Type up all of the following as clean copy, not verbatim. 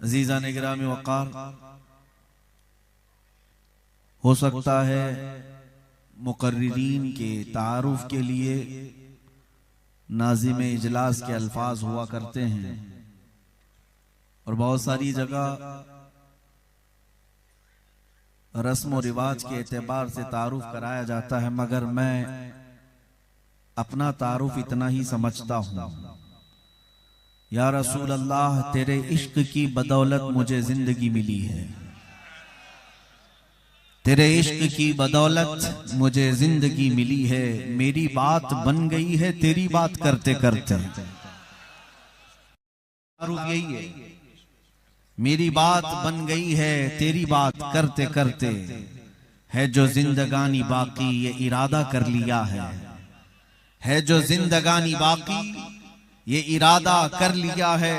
अज़ीज़ान गिरामी वक़ार, हो सकता है मुक़र्रिरीन के तारुफ के लिए नाज़िम इजलास के अल्फाज हुआ करते हैं और बहुत सारी जगह रस्म और रिवाज के एतबार से तारुफ कराया जाता है, मगर मैं अपना तारुफ इतना ही समझता हूँ। या रसूल अल्लाह, तेरे इश्क की बदौलत मुझे जिंदगी मिली है, तेरे इश्क की बदौलत मुझे जिंदगी मिली है। मेरी बात बन गई है तेरी बात करते करते। यही है, मेरी बात बन गई है तेरी बात करते करते। है जो जिंदगानी बाकी ये इरादा कर लिया है जो जिंदगानी बाकी ये इरादा कर लिया है।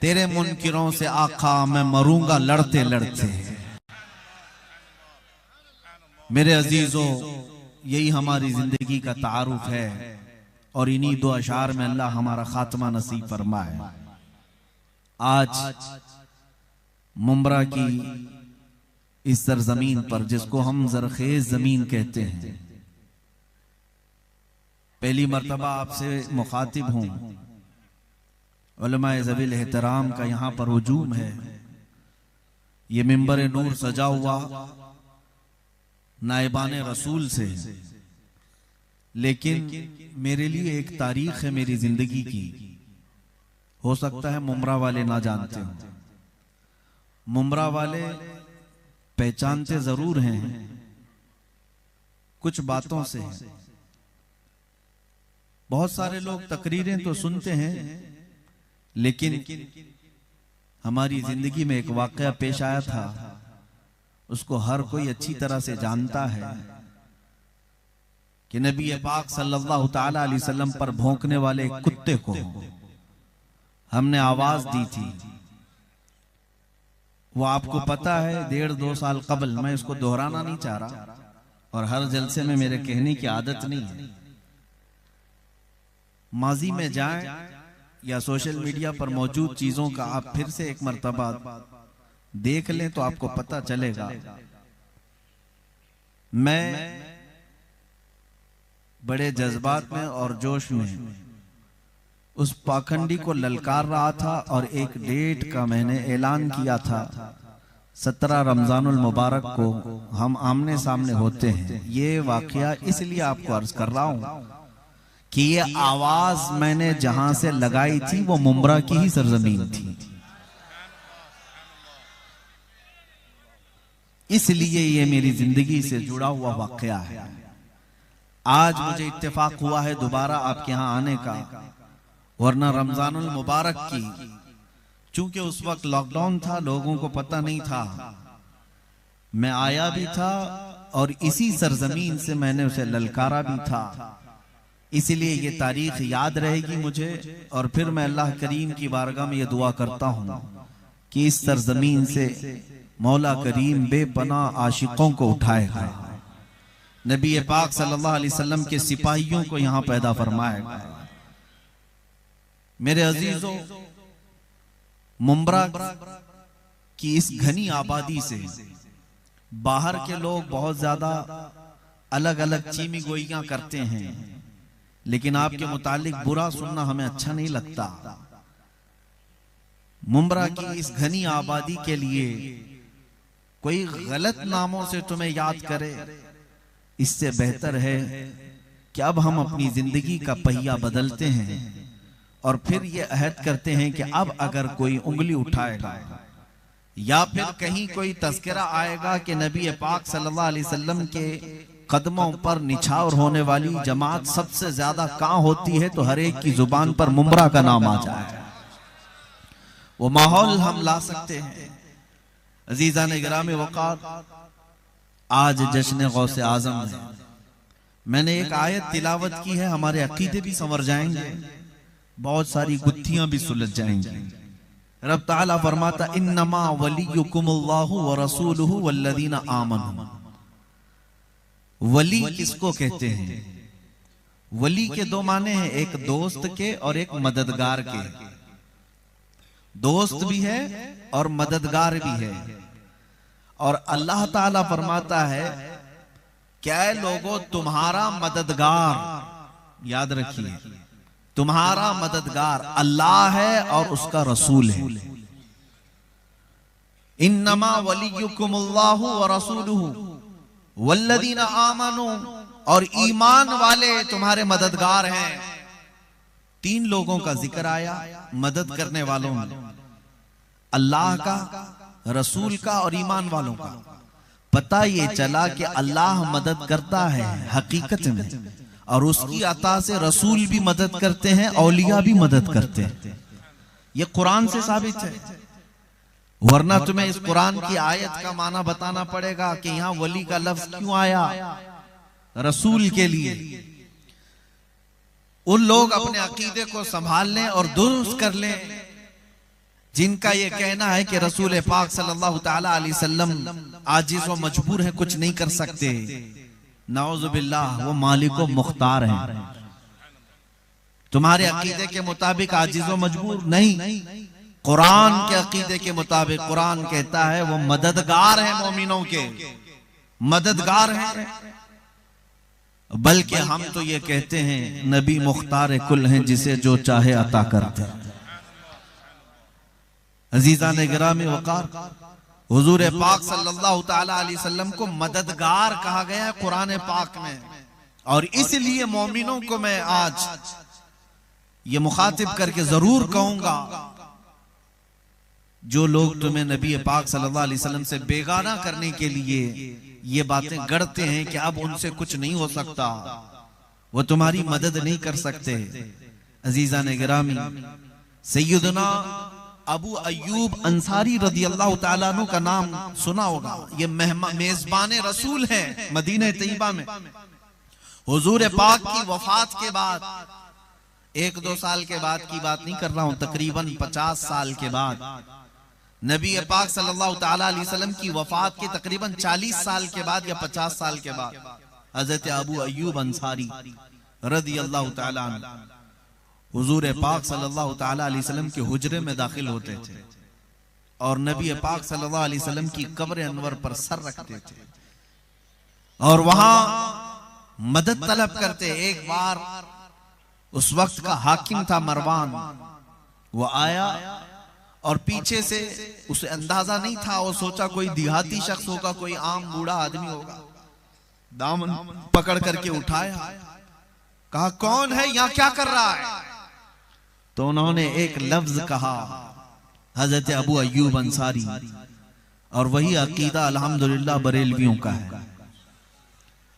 तेरे मुनकिरों से आका मैं मरूंगा लड़ते लड़ते। मेरे अजीजों, यही हमारी जिंदगी का तारुफ है और इन्हीं दो अशार में अल्लाह हमारा खात्मा नसीब फरमाए। आज मुंब्रा की इस सरजमीन पर, जिसको हम जरखेज जमीन कहते हैं, पहली मर्तबा आपसे मुखातिब हूं। उलमाए ज़वील एहतराम का यहाँ पर हुजूम है। ये मिंबर नूर सजा हुआ नाइबाने रसूल से, लेकिन मेरे लिए एक तारीख है मेरी जिंदगी की। हो सकता है मुंब्रा वाले ना जानते हो, मुंब्रा वाले पहचानते जरूर हैं कुछ बातों से। बहुत सारे लोग तकरीरें तो सुनते हैं, लेकिन हमारी जिंदगी में एक वाकया पेश आया था, उसको हर कोई अच्छी तरह से जानता है कि नबी पाक सल्लल्लाहु ताला अलैहि वसल्लम पर भौंकने वाले कुत्ते को हमने आवाज दी थी। वो आपको पता है 1.5-2 साल कबल, मैं इसको दोहराना नहीं चाह रहा और हर जलसे में मेरे कहने की आदत नहीं है। माजी में जाएं या सोशल मीडिया पर मौजूद चीजों का आप फिर से एक मर्तबा देख लें तो आपको पता चलेगा। मैं बड़े जज्बात में और जोश में उस पाखंडी को ललकार रहा था और एक डेट का मैंने ऐलान किया था, 17 रमजानुल मुबारक को हम आमने सामने होते हैं। ये वाकया इसलिए आपको अर्ज कर रहा हूं कि ये आवाज मैंने जहां से लगाई थी वो मुंब्रा की ही सरजमीन थी, इसलिए ये मेरी जिंदगी से जुड़ा हुआ वाकया है। आज मुझे इत्तेफाक हुआ है दोबारा आपके यहां आने का, वरना रमजानुल मुबारक की, चूंकि उस वक्त लॉकडाउन था, लोगों को पता नहीं था, मैं आया भी था और इसी सरजमीन से मैंने उसे ललकारा भी था। इसलिए ये तारीख याद रहेगी मुझे। और फिर मैं अल्लाह करीम की बारगाह में ये दुआ करता हूं कि इस सरजमीन से मौला करीम बेपनाह आशिकों को उठाएगा, नबी पाक सल्लल्लाहु अलैहि वसल्लम के सिपाहियों को यहां पैदा फरमाएगा। मेरे अजीजों, मुंब्रा की इस घनी आबादी से बाहर के लोग बहुत ज्यादा अलग अलग चीमी गोइयां करते हैं, लेकिन आपके मुतालिक बुरा सुनना हमें अच्छा नहीं लगता। मुंब्रा की इस घनी आबादी के लिए कोई गलत नामों से तुम्हें याद करे, इससे बेहतर है कि अब हम अपनी जिंदगी का पहिया बदलते हैं और फिर ये अहद करते हैं कि अब अगर कोई उंगली उठाएगा या फिर कहीं कोई तज़किरा आएगा कि नबी पाक सल्लल्लाहु अलैहि वसल्लम के कदमों पर निछावर होने वाली जमात सबसे ज्यादा कहां होती है, तो हर एक की जुबान पर मुंब्रा का नाम आ जाए, वो माहौल हम ला सकते हैं। अजीज़ान गिरामी वक़ार, आज जश्न गौसे आज़म है। मैंने एक आयत तिलावत की है, हमारे अकीदे भी संवर जाएंगे, बहुत सारी गुत्थियां भी सुलझ जाएंगी। रब ताला फरमाता, इन्नमा वलियुकुमुल्लाहु व रसूलुहु वल्लज़ीना आमनू। वली किसको कहते हैं? वली के दो माने हैं, एक दोस्त के और एक मददगार के। दोस्त भी है और मददगार भी है। और अल्लाह ताला फरमाता है, क्या लोगों तुम्हारा मददगार, याद रखिए, तुम्हारा मददगार अल्लाह है और उसका रसूल है। इन्नमा वलियुकुमुल्लाहु व रसूलुहु वल्लदीना आमनू, और ईमान वाले तुम्हारे मददगार हैं। 3 लोगों का जिक्र आया मदद करने वालों में, अल्लाह का, रसूल का और ईमान वालों का। पता ये चला कि अल्लाह मदद करता है हकीकत में, और उसकी अता से रसूल भी मदद करते हैं, औलिया भी मदद करते हैं। ये कुरान से साबित है, वरना तुम्हें इस कुरान की आयत का माना बताना पड़ेगा कि यहां वली का लफ्ज क्यों आया रसूल के लिए। उन लोग अपने अकीदे को संभाल लें और दुरुस्त कर लें जिनका ये कहना है कि रसूल पाक सल्लल्लाहु ताला अलैहि वसल्लम आजिज व मजबूर है, कुछ नहीं कर सकते। नाउजुबिल्लाह, वो मालिक व मुख्तार हैं। तुम्हारे अकीदे के मुताबिक आजिज व मजबूर नहीं, कुरान के अकीदे के मुताबिक कुरान कहता है वो मददगार है, मोमिनों के मददगार हैं। बल्कि हम तो ये कहते हैं नबी मुख्तार कुल हैं, जिसे जो चाहे अता करते हैं। अजीज़ान गिरामी वक़ार, हुजूर पाक सल्लल्लाहु ताला अलैहि वसल्लम को मददगार कहा गया है कुरान पाक में। और इसलिए मोमिनों को मैं आज ये मुखातिब करके जरूर कहूंगा, जो लोग तुम्हें नबी पाक सल्लल्लाहु अलैहि वसल्लम से बेगाना करने के लिए ये बातें गढ़ते हैं कि अब उनसे कुछ नहीं हो सकता, वो तुम्हारी मदद नहीं कर सकते। अजीज़ान गिरामी, सैयदना अबू अय्यूब अंसारी रदियल्लाहु ताला अन्हु का नाम सुना होगा। ये मेजबान रसूल हैं मदीना तैयबा में। हुजूर पाक की वफात के बाद 1-2 साल के बाद की बात नहीं कर रहा हूं, तकरीबन 50 साल के बाद, नबी पाक सल्लल्लाहु ताला अलैहि वसल्लम की वफात के तकरीबन 40 साल के बाद या 50 साल के बाद हजरत अबू अय्यूब अंसारी रदियल्लाहु ताला अन्हु हुजूर पाक सल्लल्लाहु ताला अलैहि वसल्लम के हुजरे में दाखिल होते थे और नबी पाक सल्लल्लाहु अलैहि वसल्लम की कब्र अनवर पर सर रखते थे और वहां मदद तलब करते। एक बार उस वक्त का हाकिम था मरवान, वो आया और पीछे से उसे अंदाजा नहीं था, वो सोचा कोई देहाती शख्स होगा, कोई आम बूढ़ा आदमी होगा। दामन पकड़ करके उठाया, कहा कौन है, यहां क्या कर रहा है? तो उन्होंने एक लफ्ज कहा, हजरत अबू अय्यूब अंसारी, और वही अकीदा अल्हम्दुलिल्लाह बरेलवियों का है।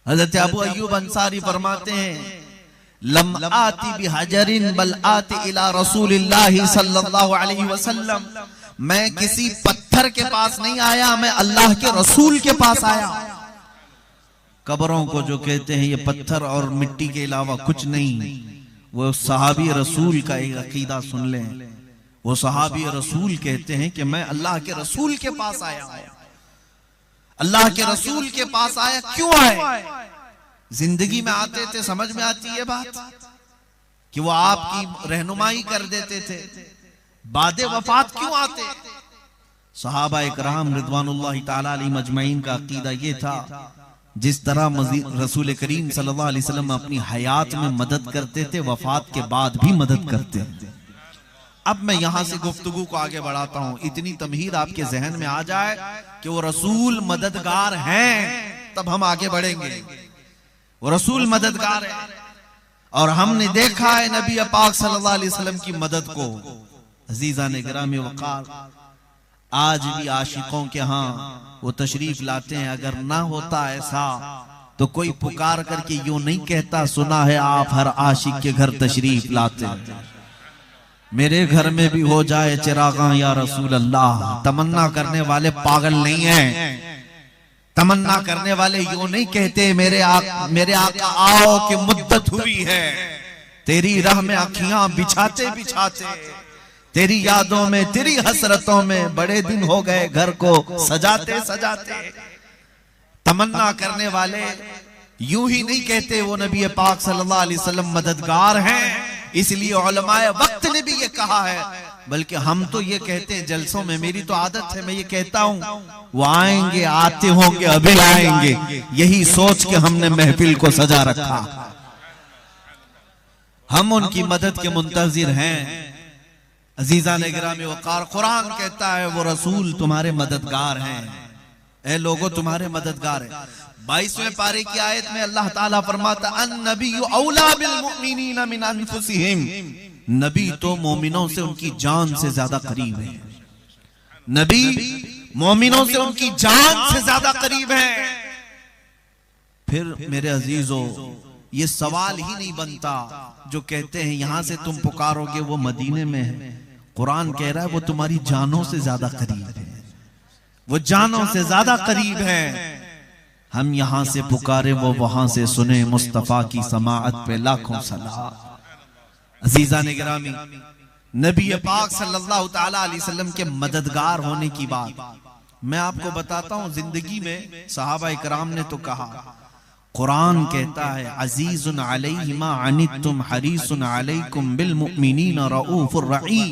हजरत अबू अय्यूब अंसारी फरमाते हैं, लम आती बिहजरिन बल आती इला रसूलिल्लाहि सल्लल्लाहु अलैहि वसल्लम, मैं किसी पत्थर के पास नहीं आया, मैं अल्लाह के रसूल के पास आया। कब्रों को जो कहते हैं ये पत्थर और मिट्टी के अलावा कुछ नहीं, वो सहाबी रसूल का एक अकीदा सुन लें। वो सहाबी रसूल कहते हैं कि मैं अल्लाह के रसूल के पास आया। अल्लाह के रसूल के पास आया, क्यों आए? जिंदगी में आते थे, समझ में आती है बात कि वो आपकी रहनुमाई कर देते थे। बादे वफात क्यों आते? सहाबा इकराम रिदवानुल्लाहि ताला अलैहिम अजमईन का अकीदा ये था, जिस तरह रसूल करीम सल्लल्लाहु अलैहि वसल्लम अपनी हयात में मदद करते थे, वफात के बाद भी मदद करते थे। अब मैं यहां से गुफ्तगू को आगे बढ़ाता हूं, इतनी तमहीद आपके जहन में आ जाए कि वो रसूल मददगार हैं, तब हम आगे बढ़ेंगे। वो रसूल मददगार है और हमने देखा है नबी पाक सल्लल्लाहु अलैहि वसल्लम की मदद को। अजीज़ान गिरामी वक़ार, आज भी आशिकों के यहाँ वो तशरीफ लाते हैं। अगर ना होता ऐसा तो कोई पुकार करके यूं नहीं कहता, सुना है आप हर आशिक के घर तशरीफ लाते हैं, मेरे घर में भी हो जाए चिरागा या रसूल अल्लाह। तमन्ना करने वाले पागल नहीं हैं। तमन्ना करने वाले यूं नहीं कहते, मेरे आका आओ कि मुद्दत हुई है, तेरी राह में आँखियां बिछाते बिछाते, तेरी यादों में, तेरी हसरतों में बड़े दिन हो गए घर को सजाते सजाते। तमन्ना करने वाले यूं ही नहीं कहते वो नबी पाक सल्लल्लाहु अलैहि वसल्लम मददगार हैं। इसलिए उलमाए वक्त ने भी ये कहा है, बल्कि हम तो ये कहते हैं जलसों में, मेरी तो आदत है, मैं ये कहता हूं वो आएंगे, आते होंगे, अभी आएंगे, यही सोच के हमने महफिल को सजा रखा। हम उनकी मदद के मुंतजिर हैं। अजीजा ने गिरामी वकार, कुरान कहता है वो रसूल तुम्हारे मददगार हैं। ए लोगों, तुम्हारे मददगार हैं। 22वें पारे की आयत में अल्लाह ताला फरमाता, अन्नबिय्यु औला बिल मुमिनीना मिन अनफुसिहिम, नबी तो मोमिनों से उनकी जान से ज्यादा करीब है। नबी मोमिनों से उनकी जान से ज्यादा करीब है। फिर मेरे अजीजों, ये सवाल ही नहीं बनता जो कहते हैं यहां से तुम पुकारोगे वो मदीने में है। कुरान कह रहा है वो तुम्हारी जानों से ज्यादा करीब है, वो जानों से ज्यादा करीब है। हम यहां से पुकारे, वो वहां से सुने। मुस्तफा की समाअत पे लाखों सलाम। अजीजा ने गिरामी, नबी पाक सल्लल्लाहु ताला अलैहि वसल्लम के मददगार होने की बात मैं आपको बताता हूं। जिंदगी में सहाबा इकराम ने तो कहा, कुरान कहता है अजीजुन अलैहि मा अनित्तुम हरीसुन अलैकुम बिल मुमिनीना रऊफुर रहीम।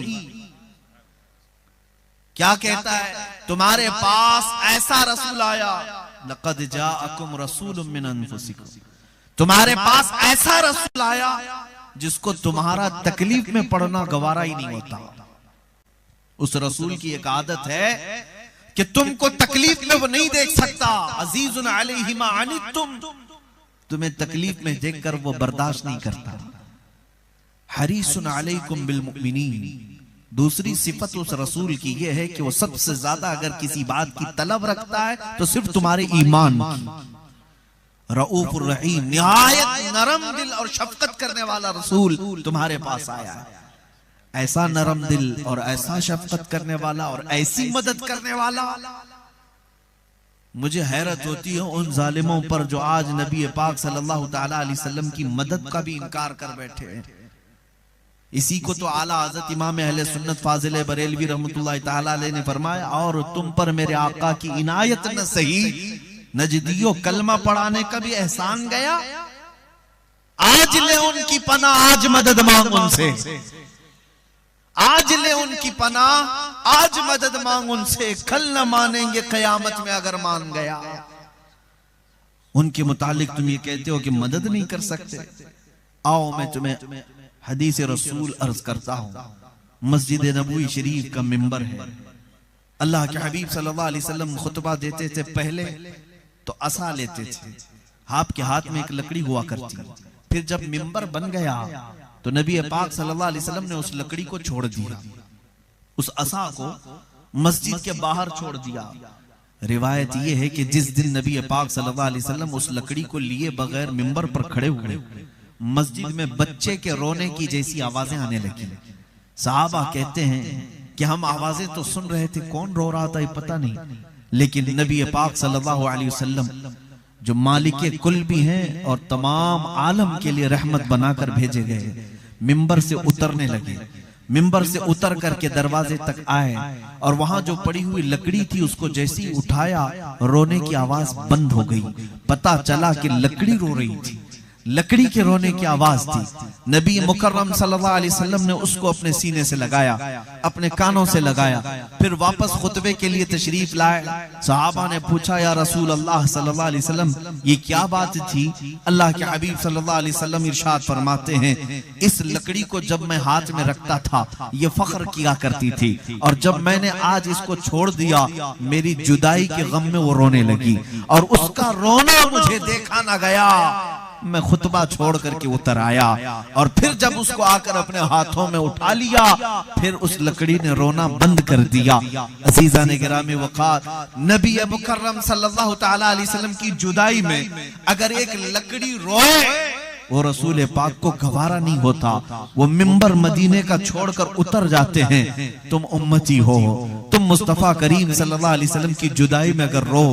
क्या कहता है? तुम्हारे पास ऐसा रसूल आया, लक़द जाअकुम रसूलुम मिन अनफुसिकुम, तुम्हारे पास ऐसा रसूल आया जिसको तुम्हारा तकलीफ में पड़ना गवारा ही नहीं होता। उस रसूल की एक आदत है कि तुमको तकलीफ में वो नहीं देख सकता। अजीजुन अलैहि मा अनित्तुम, तुम्हें तकलीफ में देखकर वो बर्दाश्त नहीं करता। हरीसुन अलैकुम बिल मुमिनीन, दूसरी सिफत उस रसूल की यह है कि वो सबसे ज्यादा अगर किसी बात की तलब रखता है तो सिर्फ तुम्हारे ईमान की। रऊफुर रहीम, निहायत नरम दिल और शफकत करने वाला रसूल तुम्हारे पास आया है। ऐसा नरम दिल और ऐसा शफकत करने वाला और ऐसी मदद करने वाला। मुझे हैरत होती है उन जालिमों पर जो आज नबी पाक सल्लल्लाहु ताला अलैहि वसल्लम की मदद का भी इनकार कर बैठे हैं। इसी को तो आला हज़रत इमाम अहले सुन्नत फाजिल बरेलवी रहमतुल्लाह ताला अलैह ने फरमाया, और तुम पर मेरे आका की इनायत न सही, नजदियों कलमा पढ़ाने का भी एहसान गया। आज ले उनकी पनाह, आज मदद मांग उनसे, आज ले उनकी पनाह, आज मदद मांग उनसे। कल न मानेंगे कयामत में अगर मान गया। उनके मुतालिक तुम ये कहते हो कि मदद नहीं कर सकते। आओ मैं तुम्हें हदीस रसूल अर्ज करता हूं। मस्जिद नबवी शरीफ का मिंबर है। अल्लाह के हबीब सल्लल्लाहु अलैहि वसल्लम खुतबा देते थे, पहले तो असा लेते थे, आपके हाथ में एक लकड़ी हुआ करती। फिर जब मिंबर बन गया तो नबी पाक सल्लल्लाहु अलैहि वसल्लम ने उस लकड़ी को छोड़ दिया, उस असा को मस्जिद के बाहर छोड़ दिया। रिवायत यह है कि जिस दिन नबी पाक सल्लल्लाहु अलैहि वसल्लम उस लकड़ी को लिए बगैर मिंबर पर खड़े हुए, मस्जिद में बच्चे के रोने की जैसी आवाजें आने लगी। सहाबा कहते हैं कि हम आवाजें तो सुन रहे थे, कौन रो रहा था ये पता नहीं, लेकिन नबी पाक सल्लल्लाहु अलैहि वसल्लम जो मालिक कुल भी हैं और तमाम आलम के लिए रहमत बनाकर भेजे गए, मिंबर से उतरने लगे। मिंबर से उतर करके दरवाजे तक आए और वहां जो पड़ी हुई लकड़ी थी उसको जैसे ही उठाया, रोने की आवाज बंद हो गई। पता चला कि लकड़ी रो रही थी, लकड़ी के रोने की आवाज थी। नबी मुकर्रम सल्लल्लाहु अलैहि वसल्लम ने उसको अपने सीने से लगाया, अपने कानों से लगाया, फिर वापस खुतबे के लिए तशरीफ लाए। सहाबा ने पूछा, या रसूल अल्लाह सल्लल्लाहु अलैहि वसल्लम ये क्या बात थी? अल्लाह के हबीब सल्लल्लाहु अलैहि वसल्लम इरशाद फरमाते हैं, इस लकड़ी को जब मैं हाथ में रखता था ये फख्र किया करती थी, और जब मैंने आज इसको छोड़ दिया मेरी जुदाई के गम में वो रोने लगी, और उसका रोना मुझे देखा ना गया। मैं खुतबा छोड़ करके उतर आया और फिर जब उसको आकर अपने हाथों में उठा लिया, फिर उस लकड़ी ने रोना बंद कर दिया। अजीजा ने गिरामी वक़ार, नबी मुकर्रम सल्लल्लाहु ताला अलैहि वसल्लम की जुदाई में अगर एक लकड़ी रोए वो रसूल पाक को गवारा नहीं होता। वो मिंबर मदीने का छोड़कर उतर जाते हैं। तुम उम्मती हो, तुम मुस्तफा करीम सल्लल्लाहु अलैहि वसल्लम की जुदाई में अगर रो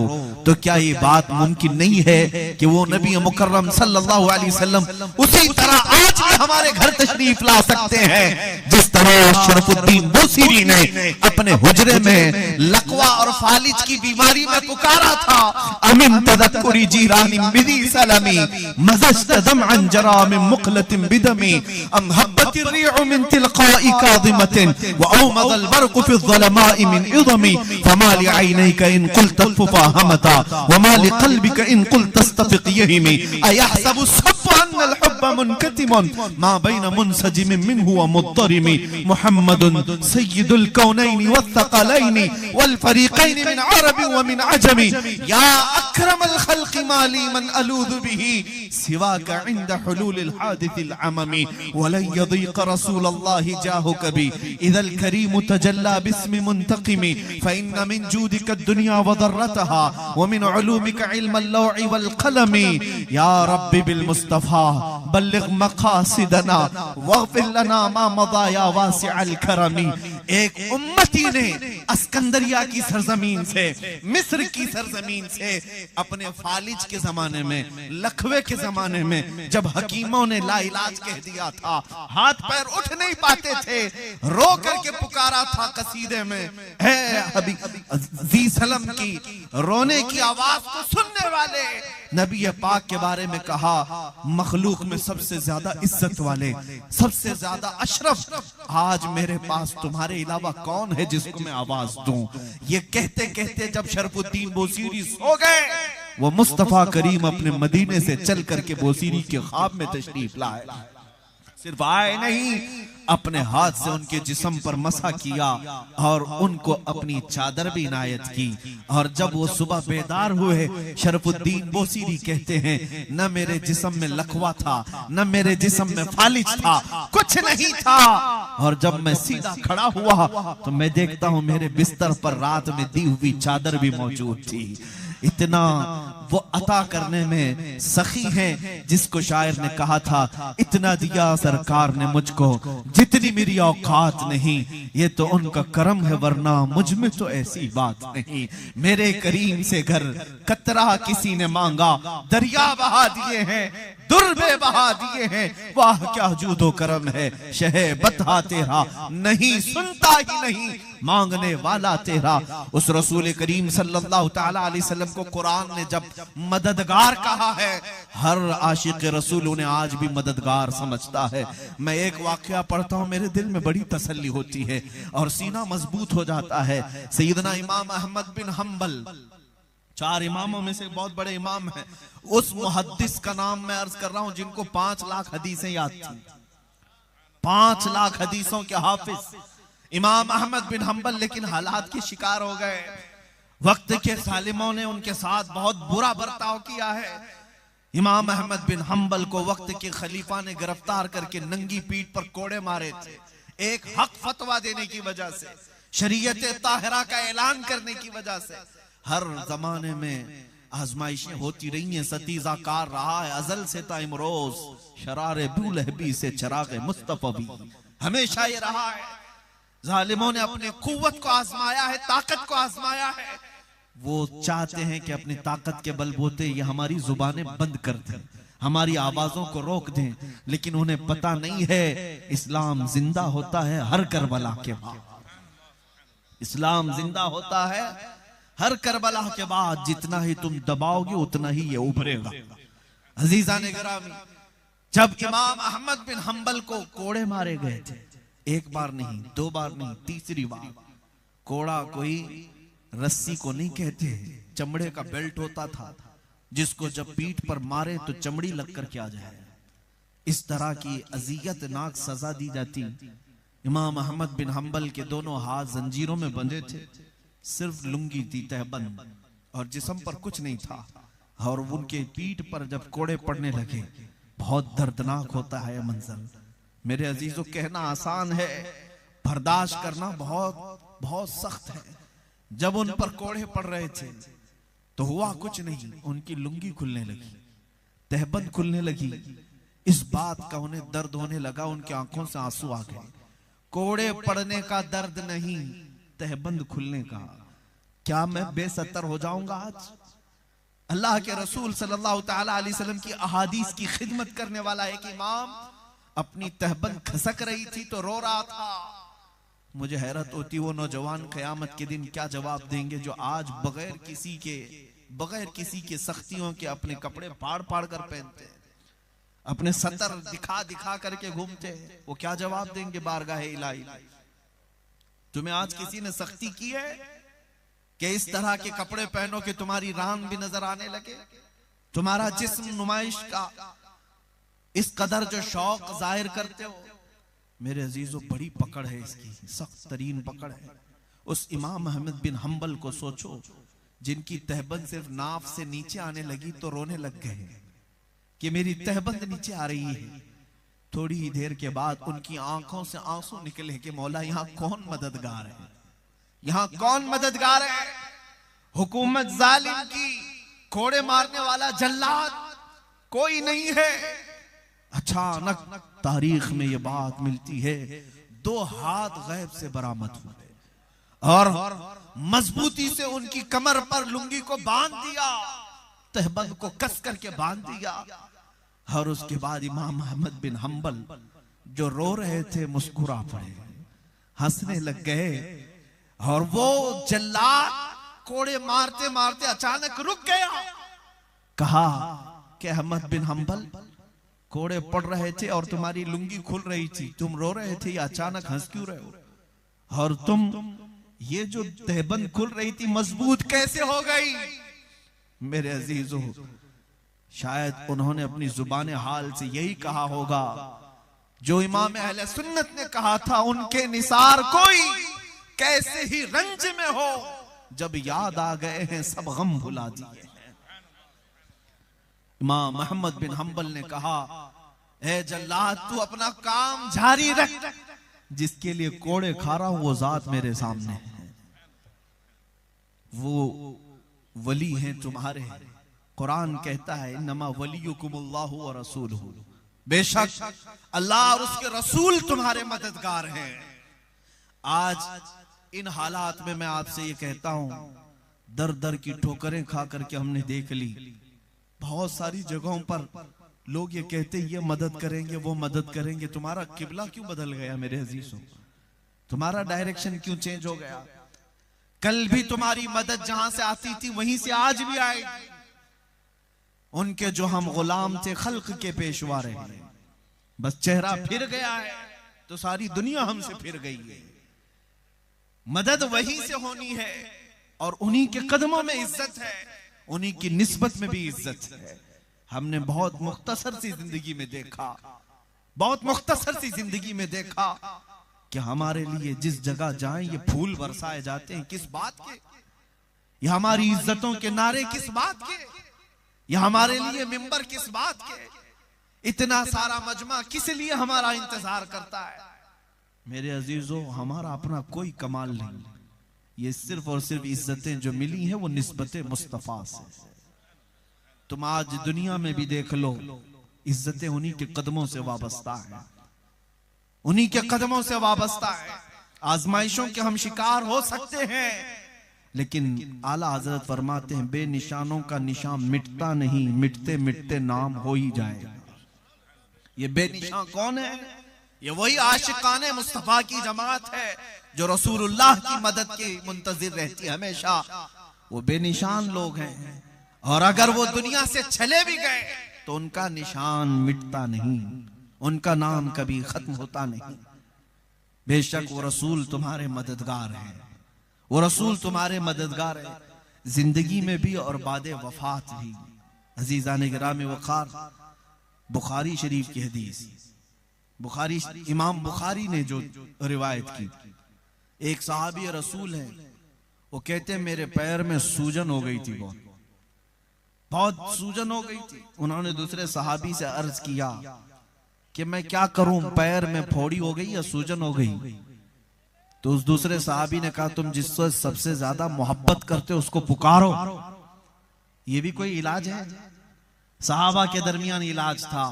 तो क्या ये बात मुमकिन नहीं है कि वो नबी मुकर्रम सल्लल्लाहु अलैहि वसल्लम उसी तरह आज भी हमारे घर तशरीफ ला सकते हैं जिस तरह शरफुद्दीन बुसीरी ने अपने हुजरे में लकवा और फालिज की बीमारी में पुकारा था, अमिन तदक्कुरी जीरानी बिदी सलामी मज़ज्त दमअन जरा मिन मुक़लतिन बिदमी अम हब्बतिर रिउ मिन तिलक़ाई काज़िमतिन व औमदल बर्क़ु फ़ी ज़लमाइ मिन इज़मी फमा लिअयनैका इन क़ुल्त फ़ुफ़ाहमता व मा लिक़ल्बिका इन क़ुल्त तस्तफ़िक़ यहिमी अयहसबु सब्बु अन्नल हुब्ब मुनकतिमुन मा बैन मुनसजिमिन मिन्हु व मुद्तरिमी मुहम्मदुन सय्यिदुल कौनैनि वत्थक़लैनि वल फ़रीक़ैनि मिन अरबि व मिन अजमी या अक्रमल खल्क़ि माली मन अलूज़ु बिही सिवाका इंद हुलूलिल हादिसिल अममी वलन यदीक़ रसूलल्लाहि जाहु कभी इदल करीम तजल्ला बिस्मि मुंतक़िमी फ़इन्न मिन जूदिका दुनिया व दर्रतहा व मिन उलूमिका इल्मल लौहि वल क़लमी या रब्बि बिल मुस्तफ़ा बल्लिग़ मक़ासिदना वग़फ़िर लना मा मज़ा या वासिअल करमी। एक उम्मती ने अस्कंदरिया की सरजमीन से, मिस्र की सरजमीन से, अपने फालिज के जमाने में, लखवे के जमाने में जब हकीमों ने लाइलाज कह दिया था, हाथ पैर उठ नहीं पाते थे, रो करके पुकारा था कसीदे में, है जी सलम की रोने की आवाज को सुनने वाले नबी पाक के बारे में कहा मखलूक में सबसे ज्यादा इज्जत वाले, सबसे ज्यादा अशरफ, आज मेरे पास तुम्हारे अलावा कौन है जिसको मैं आवाज दूं। ये कहते कहते जब शरफुद्दीन बोसीरी सो गए, वो मुस्तफा करीम अपने मदीने से चल करके बोसीरी के ख्वाब में तशरीफ लाए। सिर्फ आए नहीं, अपने हाथ से उनके जिस्म पर मसा किया और उनको अपनी चादर भी इनायत की। और जब वो सुबह बेदार हुए, शरफुद्दीन बोसीरी कहते हैं न मेरे जिस्म में लखवा था, न मेरे जिस्म में फालिज था, कुछ नहीं था। और जब मैं सीधा खड़ा हुआ तो मैं देखता हूं मेरे बिस्तर पर रात में दी हुई चादर भी मौजूद थी। इतना वो अता करने में सखी हैं जिसको शायर ने कहा था इतना दिया सरकार ने मुझको जितनी मेरी औकात नहीं। ये तो उनका करम है वरना मुझ में तो ऐसी बात नहीं। मेरे करीम से घर कतरा किसी ने मांगा, दरिया बहा दिए हैं, दुर्बे बहा दिए हैं। वाह क्या जूदो करम है, शहे बता तेरा नहीं सुनता ही नहीं, मांगने वाला तेरा। उस रसूल करीम सल्लल्लाहु ताला अलैहि वसल्लम को कुरान ने जब मददगार कहा है, हर आशिक रसूल उन्हें आज भी मददगार समझता है। मैं एक वाकया पढ़ता हूँ, मेरे दिल में बड़ी तसल्ली होती है और सीना मजबूत हो जाता है। सैयदना इमाम अहमद बिन हम्बल, चार इमामों में से बहुत बड़े इमाम हैं, उस मुहद्दिस का नाम मैं अर्ज कर रहा हूं जिनको 5 लाख हदीसें याद थी, 5 लाख हदीसों के हाफिज इमाम अहमद बिन हम्बल, लेकिन हालात के शिकार हो गए। वक्त के सालिमों ने उनके साथ बहुत बुरा बर्ताव किया है। इमाम अहमद बिन हम्बल को वक्त के खलीफा ने गिरफ्तार करके नंगी पीठ पर कोड़े मारे थे, एक हक फतवा देने की वजह से, शरीयत ताहिरा का ऐलान करने की वजह से। हर जमाने में आजमाइशें होती रही हैं, सतीजाकार रहा है अजल से ता इमरोज, शरारे बुलहबी से चरागे मुस्तफा भी, हमेशा ये रहा है। जालिमों ने अपने कुव्वत को आजमाया है, ताकत को आजमाया है। वो चाहते हैं कि अपनी ताकत के बलबूते ये हमारी जुबानें बंद कर दें, हमारी आवाजों को रोक दें, लेकिन उन्हें पता नहीं है इस्लाम जिंदा होता है हर करबला के बाद। इस्लाम जिंदा होता है हर करबला के बाद, जितना ही तुम दबाओगे उतना ही ये उभरेगा। अजीजान गिरामी, जब इमाम अहमद बिन हम्बल को कोड़े मारे गए थे, एक बार नहीं, 2 बार नहीं, तीसरी बार। कोड़ा कोई रस्सी को नहीं कहते, चमड़े का बेल्ट होता था जिसको जब पीठ पर मारे तो चमड़ी लग कर क्या जाए, इस तरह की अजियतनाक सजा दी जाती। इमाम अहमद बिन हम्बल के दोनों हाथ जंजीरों में बंधे थे, सिर्फ लुंगी थी तहबंद और जिस्म पर कुछ नहीं था। और उनके पीठ पर जब कोड़े पड़ने लगे, बहुत दर्दनाक होता है मंजर। मेरे अजीजों, कहना आसान है, बर्दाश्त करना बहुत बहुत सख्त है। जब उन पर कोड़े पड़ रहे थे तो हुआ कुछ नहीं, उनकी लुंगी खुलने लगी, तहबंद खुलने लगी। इस बात का उन्हें दर्द होने लगा, उनकी आंखों से आंसू आ गए। कोड़े पड़ने का दर्द नहीं, तहबंद खुलने का। क्या मैं बेसतर हो जाऊंगा आज? अल्लाह के रसूल सल्लल्लाहु ताला अलैहि वसल्लम की अहादीस की खिदमत करने वाला एक इमाम अपनी तहबंद खसक रही थी तो रो रहा था। मुझे हैरत होती वो नौजवान क़यामत के दिन क्या जवाब देंगे जो आज बगैर किसी के सख्तियों के अपने कपड़े फाड़ फाड़ कर पहनते हैं, अपने सतर दिखा दिखा करके घूमते हैं। वो क्या जवाब देंगे बारगाहे इलाही? तुम्हें आज किसी ने सख्ती की है कि इस तरह के कपड़े पहनो कि तुम्हारी रान भी नजर आने लगे, तुम्हारा जिस्म नुमाइश का इस कदर जो शौक जाहिर करते हो? मेरे अजीजों, बड़ी पकड़ है इसकी, सख्त तरीन पकड़ है। उस इमाम अहमद बिन हंबल को सोचो जिनकी तहबंद सिर्फ नाफ से नीचे आने लगी तो रोने लग गए कि मेरी तहबंद नीचे आ रही है। थोड़ी ही देर के बाद उनकी आंखों से आंसू निकले कि मौला यहाँ कौन मददगार है, यहाँ कौन मददगार है? हुकूमत जालिम की, कोड़े मारने वाला जल्लाद कोई नहीं है। अचानक तारीख में ये बात मिलती है, 2 हाथ गैब से बरामद हुए और मजबूती से उनकी कमर पर लुंगी को बांध दिया, तहबंद को कस करके बांध दिया। और उसके बाद इमाम अहमद बिन हंबल जो रो रहे थे मुस्कुरा पड़े, हंसने लग गए। और वो जल्लाद कोड़े मारते मारते अचानक रुक गया। कहा कि अहमद बिन हंबल, कोड़े पड़ रहे थे और तुम्हारी लुंगी खुल रही थी, तुम रो रहे थे, या अचानक हंस क्यों रहे हो? और तुम ये जो तहबंद खुल रही थी मजबूत कैसे हो गई? मेरे अजीजों, शायद उन्होंने अपनी जुबान हाल से यही कहा होगा जो इमाम अहले सुन्नत ने कहा था, उनके निसार कोई कैसे ही रंज में हो, जब याद आ गए हैं सब गम भुला दिए। इमाम अहमद बिन हंबल ने कहा, ए जल्लाद, तू अपना काम जारी रख, जिसके लिए कोड़े खा रहा हूं वो जात मेरे सामने है, वो वली हैं तुम्हारे। कुरान कहता है, इन्नमा वलियुकुमुल्लाहु व रसूलुहु, बेशक अल्लाह और उसके रसूल तुम्हारे मददगार हैं। आज इन हालात में मैं आपसे ये कहता हूं, दर दर की ठोकरें खा करके हमने देख ली। बहुत सारी जगहों पर लोग ये कहते ये मदद करेंगे, वो मदद करेंगे। तुम्हारा किबला क्यों बदल गया मेरे अजीजों? तुम्हारा डायरेक्शन क्यों चेंज हो गया? कल भी तुम्हारी मदद जहां से आती थी वहीं से आज भी आएगी। उनके जो हम गुलाम थे, खल्क के पेशवा रहे, बस चेहरा फिर गया है तो सारी दुनिया हमसे फिर गई है। मदद वहीं से होनी है और उन्हीं के कदमों में इज्जत है, उन्हीं की निस्बत में भी इज्जत है। हमने बहुत मुख्तसर सी जिंदगी में देखा, बहुत मुख्तसर सी जिंदगी में देखा कि हमारे लिए जिस जगह जाएं ये फूल बरसाए जाते हैं, किस बात के? ये हमारी इज्जतों के नारे किस बात के? ये हमारे लिए मिंबर किस बात के? इतना सारा मजमा किस लिए हमारा इंतजार करता है? मेरे अजीजों, हमारा अपना कोई कमाल नहीं, ये सिर्फ और सिर्फ इज्जतें जो मिली हैं वो निस्बते मुस्तफा से। तुम आज दुनिया में भी देख लो, इज्जतें उन्हीं के कदमों से वाबस्ता है, उन्हीं के कदमों से वाबस्ता है। आजमाइशों के हम शिकार हो सकते हैं, लेकिन आला हजरत फरमाते हैं, बेनिशानों का निशान मिटता नहीं, मिटते मिटते नाम हो ही जाएगा। ये बेनिशान कौन है? ये वही आशिकाने मुस्तफा की जमात है जो रसूलुल्लाह की मदद की मुंतजिर रहती है हमेशा। वो बेनिशान लोग हैं, और अगर वो दुनिया से चले भी गए तो उनका निशान मिटता नहीं, उनका नाम कभी खत्म होता नहीं। बेशक वो रसूल तुम्हारे मददगार हैं, वो रसूल तुम्हारे मददगार है, जिंदगी में भी और बादे वफात भी। अजीजान गिराम वक़ार, बुखारी शरीफ की हदीस, बुखारी इमाम बुखारी ने जो रिवायत की, एक सहाबी रसूल है, वो कहते हैं मेरे पैर में सूजन हो गई थी, बहुत सूजन हो गई थी। उन्होंने दूसरे सहाबी से अर्ज किया कि मैं क्या करूं, पैर में फोड़ी हो गई या सूजन हो गई? तो उस दूसरे सहाबी ने कहा, तुम जिससे सबसे ज्यादा मोहब्बत करते हो उसको पुकारो। ये भी कोई इलाज है? सहाबा के दरमियान इलाज था।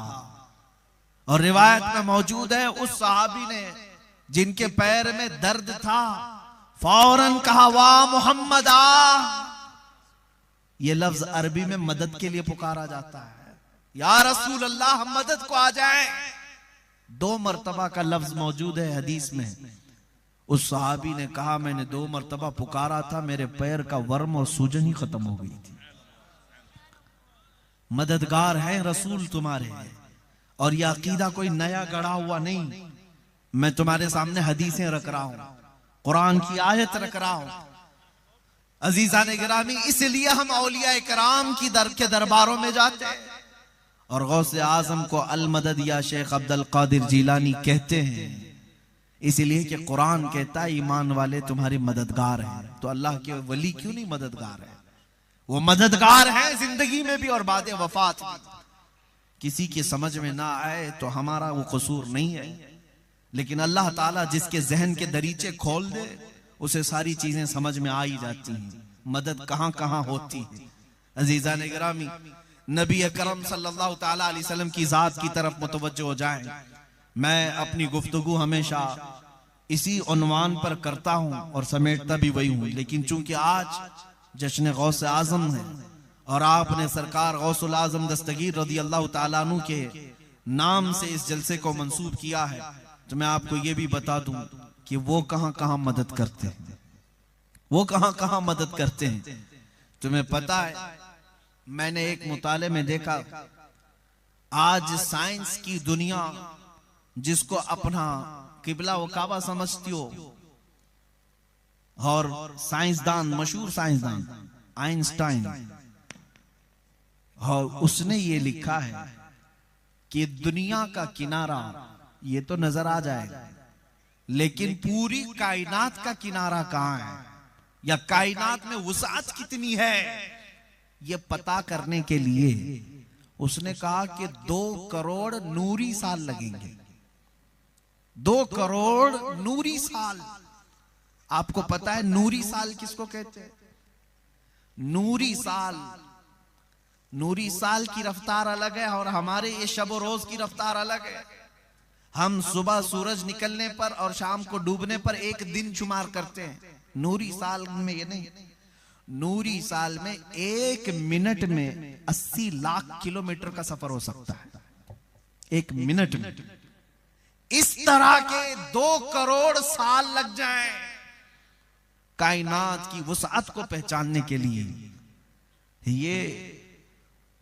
और रिवायत में मौजूद है, उस सहाबी ने जिनके पैर में दर्द था फौरन कहा, वाह मोहम्मद आ। ये लफ्ज अरबी में मदद के लिए पुकारा जाता है, या रसूल अल्लाह हम मदद को आ जाएं। 2 मरतबा का लफ्ज मौजूद है हदीस में। उस सहाबी ने कहा मैंने 2 मरतबा पुकारा था, मेरे पैर का वर्म और सूजन ही खत्म हो गई थी। मददगार हैं रसूल तुम्हारे, और यह अकीदा कोई नया गढ़ा हुआ नहीं। मैं तुम्हारे सामने हदीसें रख रहा हूं, कुरान की आयत रख रहा हूं। अजीजान गिरामी, इसलिए हम औलिया कराम की के दरबारों में जाते हैं और गौसे आजम को अल मदद या शेख अब्दुल कादिर जिलानी कहते हैं, इसलिए कि कुरान कहता है ईमान वाले तुम्हारे मददगार हैं। तो अल्लाह के वली क्यों नहीं मददगार है? वो मददगार हैं जिंदगी में भी और बाद वफात में। किसी के समझ में ना आए तो हमारा वो कसूर नहीं है, लेकिन अल्लाह ताला जिसके जहन के दरीचे खोल दे उसे सारी चीजें समझ में आ ही जाती हैं, मदद कहां कहां होती है। अजीजान गिरामी, नबी अकरम सल्लल्लाहु ताला अलैहि वसल्लम की जात की तरफ मुतवज्जो हो जाएं। मैं अपनी गुफ्तगू हमेशा इसी उन्वान पर करता हूं और समेटता भी वही हूं, लेकिन चूंकि आज जश्न गौस आजम है और आपने सरकार गौसुल आजम दस्तगीर रज़ी अल्लाह ताला अन्हु के नाम से इस जलसे को मंसूब किया है, तो मैं आपको ये भी बता दूं कि वो कहां कहां मदद करते हैं, वो कहां कहां मदद करते हैं। तुम्हें पता है, मैंने एक मुताले में देखा, आज साइंस की दुनिया जिसको अपना किबला व काबा समझती हो, और साइंसदान, मशहूर साइंसदान आइंस्टाइन, और उसने ये लिखा है कि दुनिया का किनारा ये तो नजर आ जाएगा, लेकिन पूरी कायनात का किनारा कहां है या कायनात में वुसाअत कितनी है, ये पता करने के लिए उसने कहा कि 2 करोड़ नूरी साल लगेंगे। 2 करोड़ नूरी साल। आपको पता है नूरी साल किसको कहते हैं? नूरी साल, नूरी साल की रफ्तार अलग है और हमारे ये शब रोज की रफ्तार अलग है। हम सुबह सूरज निकलने पर और शाम को डूबने पर एक दिन शुमार करते हैं, नूरी साल में ये नहीं। नूरी साल में 1 मिनट में 80 लाख किलोमीटर का सफर हो सकता है, 1 मिनट में। इस तरह के 2 करोड़ साल लग जाएं कायनात की वुसअत को पहचानने के लिए। ये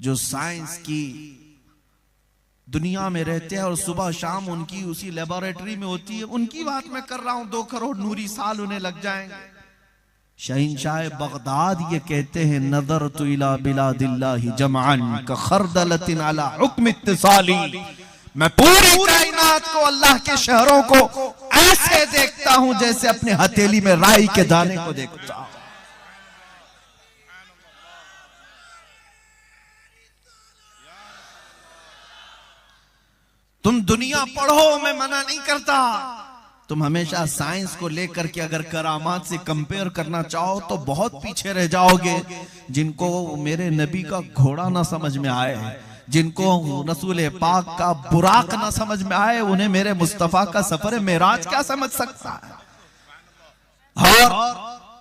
जो साइंस की दुनिया में रहते हैं और सुबह शाम उनकी उसी लेबोरेटरी में होती है, उनकी बात मैं कर रहा हूं। 2 करोड़ नूरी साल उन्हें लग जाएंगे। शहंशाह बगदाद ये कहते हैं, नजर तो इला बिलादिल्लाहि जमअन का खरदलतिन अला हुक्म इत्तिसाली। मैं पूरी कायनात को, अल्लाह के शहरों को ऐसे देखता हूं जैसे अपने हथेली में राई के दाने को देखता हूं। तुम दुनिया पढ़ो, मैं मना नहीं करता। तुम हमेशा साइंस को लेकर के अगर करामात से कंपेयर करना चाहो तो बहुत पीछे रह जाओगे। जिनको मेरे नबी का घोड़ा ना समझ में आए, जिनको रसूल पाक का बुराक ना समझ में आए, उन्हें मेरे मुस्तफा का सफर मेराज क्या समझ सकता है। और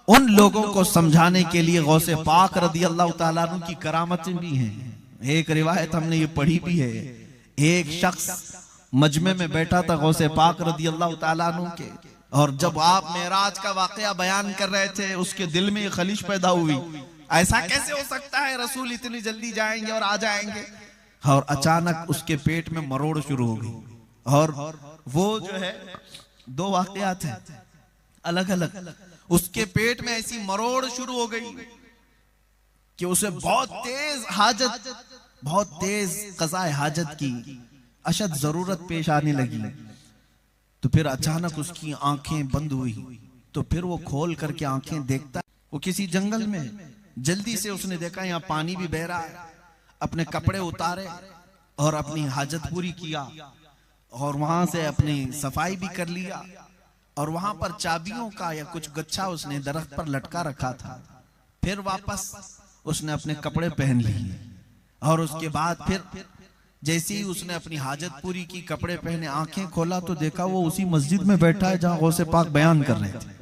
उन लोगों को समझाने के लिए गौसे पाक रज़ी अल्लाह ताला अन्हु की करामतें भी हैं। एक रिवायत हमने ये पढ़ी भी है, एक शख्स मजमे में बैठा था गौसे पाक रज़ी अल्लाह ताला अन्हु के, और जब आप मेराज का वाकया बयान कर रहे थे उसके दिल में ये खलिश पैदा हुई, ऐसा कैसे हो सकता है रसूल इतनी जल्दी जाएंगे और आ जाएंगे। और अचानक उसके पेट में मरोड़ शुरू हो गई, और वो जो है 2 वाकयात हैं अलग अलग। उसके पेट में ऐसी मरोड़ शुरू हो गई कि उसे बहुत तेज हाजत, बहुत तेज क़ज़ाए हाजत की अशद जरूरत पेश आने लगी। तो फिर अचानक उसकी आंखें बंद हुई, तो फिर वो खोल करके आंखें देखता, वो किसी जंगल में, जल्दी से उसने देखा यहाँ पानी भी बह रहा है। अपने कपड़े उतारे और अपनी हाजत पूरी किया, और वहां से अपनी सफाई भी कर लिया, और वहां पर चाबियों का या कुछ गच्छा उसने दरख्त पर लटका रखा था। फिर वापस उसने अपने कपड़े पहन लिए, और उसके बाद फिर जैसे ही उसने अपनी हाजत पूरी की, कपड़े पहने, आंखें खोला तो देखा वो उसी मस्जिद में बैठा है जहां गौसे पाक बयान कर रहे थे।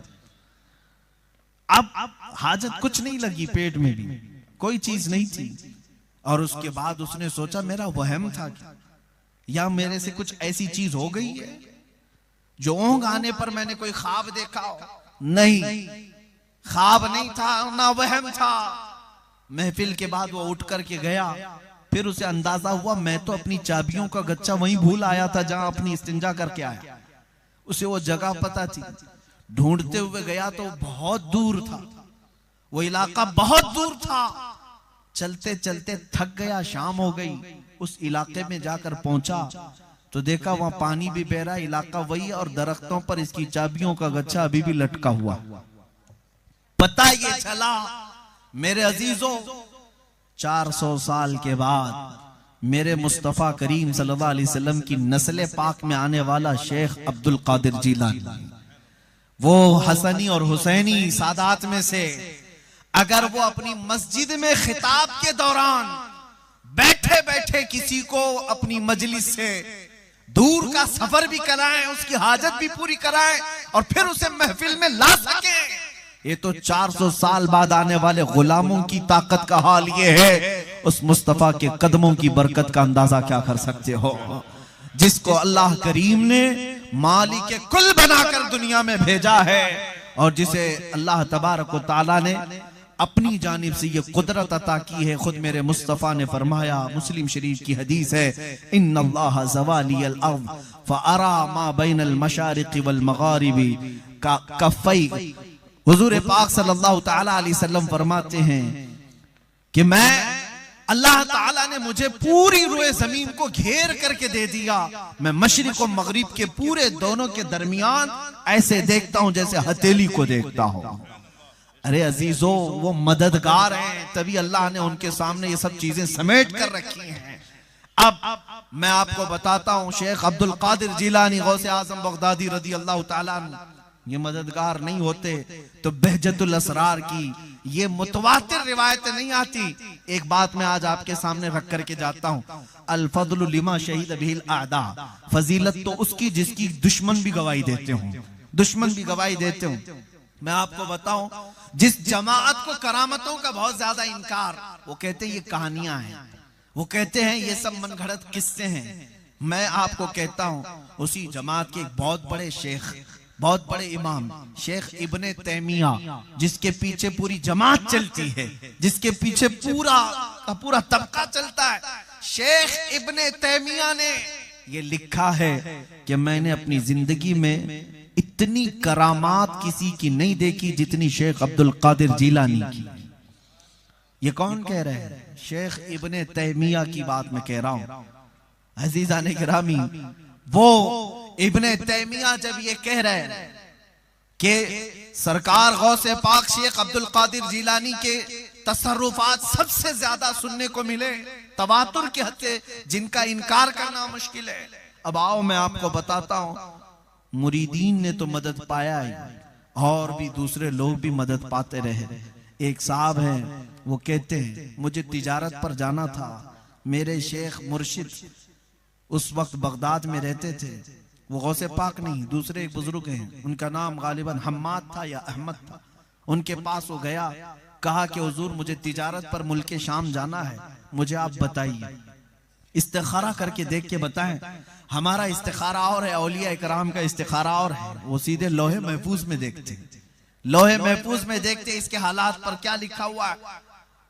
अब हाजत कुछ नहीं लगी, पेट में भी कोई चीज नहीं थी। और उसके बाद उसने सोचा मेरा वहम था क्या, या मेरे से कुछ ऐसी चीज हो गई है जो ऊँघ आने पर मैंने कोई ख्वाब देखा हो। नहीं, ख्वाब नहीं था ना वहम था। महफिल के बाद वो उठ करके गया, फिर उसे अंदाजा हुआ मैं तो अपनी चाबियों का गच्चा वहीं भूल आया था जहां अपनी इस्तिंजा करके आया। उसे वो जगह पता थी, ढूंढते हुए गया तो बहुत दूर था, वो इलाका बहुत दूर था। चलते चलते थक गया, शाम हो गई। उस इलाके में जाकर पहुंचा तो देखा वहां पानी भी बह रहा, इलाका वही, और दरख्तों पर इसकी चाबियों का गच्चा अभी भी लटका हुआ। पता ये चला मेरे अजीजों, 400 साल के बाद मेरे मुस्तफा करीम सल्लल्लाहु अलैहि वसल्लम की नस्ल पाक में आने वाला शेख अब्दुल कादिर जीलानी, वो हसनी और हुसैनी सादात में से, अगर वो अपनी मस्जिद में खिताब के दौरान बैठे बैठे किसी को अपनी मजलिस से दूर का सफर भी कराएं, उसकी हाजत भी पूरी कराएं और फिर उसे महफिल में ला सके, ये तो 400 साल बाद आने वाले गुलामों की ताकत का हाल ये है। उस मुस्तफा के कदमों की बरकत का अंदाजा क्या कर सकते हो, जिसको अल्लाह करीम ने मालिक कुल बनाकर दुनिया में भेजा है और जिसे अल्लाह तबारक व तआला ने अपनी जानिब से ये कुदरत अता की है। खुद मेरे मुस्तफा ने फरमाया, मुस्लिम शरीफ की हदीस है, इन्नल्लाह ज़वालियल अर्ज़ फ़अरा मा बैनल मशारिक़ि वल मग़ारिबि का कफ़ै। हुजूर पाक सल्लल्लाहु तआला अलैहि वसल्लम फरमाते हैं कि मैं, अल्लाह ताला ने मुझे पूरी रुए जमीन को घेर करके दे दिया, मैं मशरिक और मगरिब के पूरे दोनों के दरमियान ऐसे देखता हूं जैसे हथेली को देखता हूं। अरे अजीजों, वो मददगार हैं, तभी अल्लाह ने उनके सामने ये सब चीजें समेट कर रखी हैं। अब मैं आपको बताता हूं, शेख अब्दुल कादिर जीलानी गौसे आजम बगदादी रदी अल्लाह ताला ये मददगार नहीं होते तो बहजतुल असरार की ये मुतवातिर रिवायतें नहीं आती। एक बात मैं आज आपके सामने रख करके जाता हूं, अल फज़लु लिमा शहीद बिहिल आदा, फजीलत तो उसकी जिसकी दुश्मन भी गवाही देते हो, दुश्मन भी गवाही देते हो। मैं आपको बताऊं, जिस जमात को करामतों का बहुत ज्यादा इनकार, वो कहते हैं ये कहानियां हैं, वो कहते हैं ये सब मनगढ़ंत किस्से हैं। मैं आपको कहता हूं, उसी जमात के एक बहुत बड़े शेख, बहुत बड़े इमाम शेख इब्ने तैमिया, जिसके पीछे पूरी जमात चलती है, जिसके पीछे पूरा का पूरा तबका चलता है, शेख इब्ने तैमिया ने ये लिखा है कि मैंने अपनी जिंदगी में इतनी करामात किसी की नहीं देखी जितनी शेख अब्दुल कादिर जीलानी की। ये कौन कह रहे हैं? शेख इब्ने तैमिया की बात मैं कह रहा हूं। अजीजाने गिरामी, वो इब्ने तैमिया जब ये कह रहे हैं कि सरकार गौसे पाक शेख अब्दुल कादिर जीलानी के तसर्रुफात सबसे ज्यादा सुनने को मिले, तवातुर के हद से, जिनका इनकार करना मुश्किल है। अब आओ मैं आपको बताता हूं, मुरीदीन ने तो मदद पाया ही, और भी दूसरे लोग भी मदद पाते रहे। एक साहब हैं, वो कहते हैं मुझे तिजारत पर जाना था, मेरे शेख मुर्शिद उस वक्त बगदाद में रहते थे, वो गौसे पाक नहीं दूसरे एक बुजुर्ग हैं, उनका नाम गालिबन हम्माद था या अहमद था। उनके पास वो गया, कहा कि हुजूर मुझे तिजारत पर मुल्क शाम जाना है, मुझे आप बताइए, इस्तिखारा करके देख के बताएं। हमारा इस्तिखारा और है, औलिया इकराम का इस्तिखारा और है। वो सीधे लोहे महफूज में देखते, लोहे महफूज में देखते इसके हालात पर क्या लिखा हुआ है।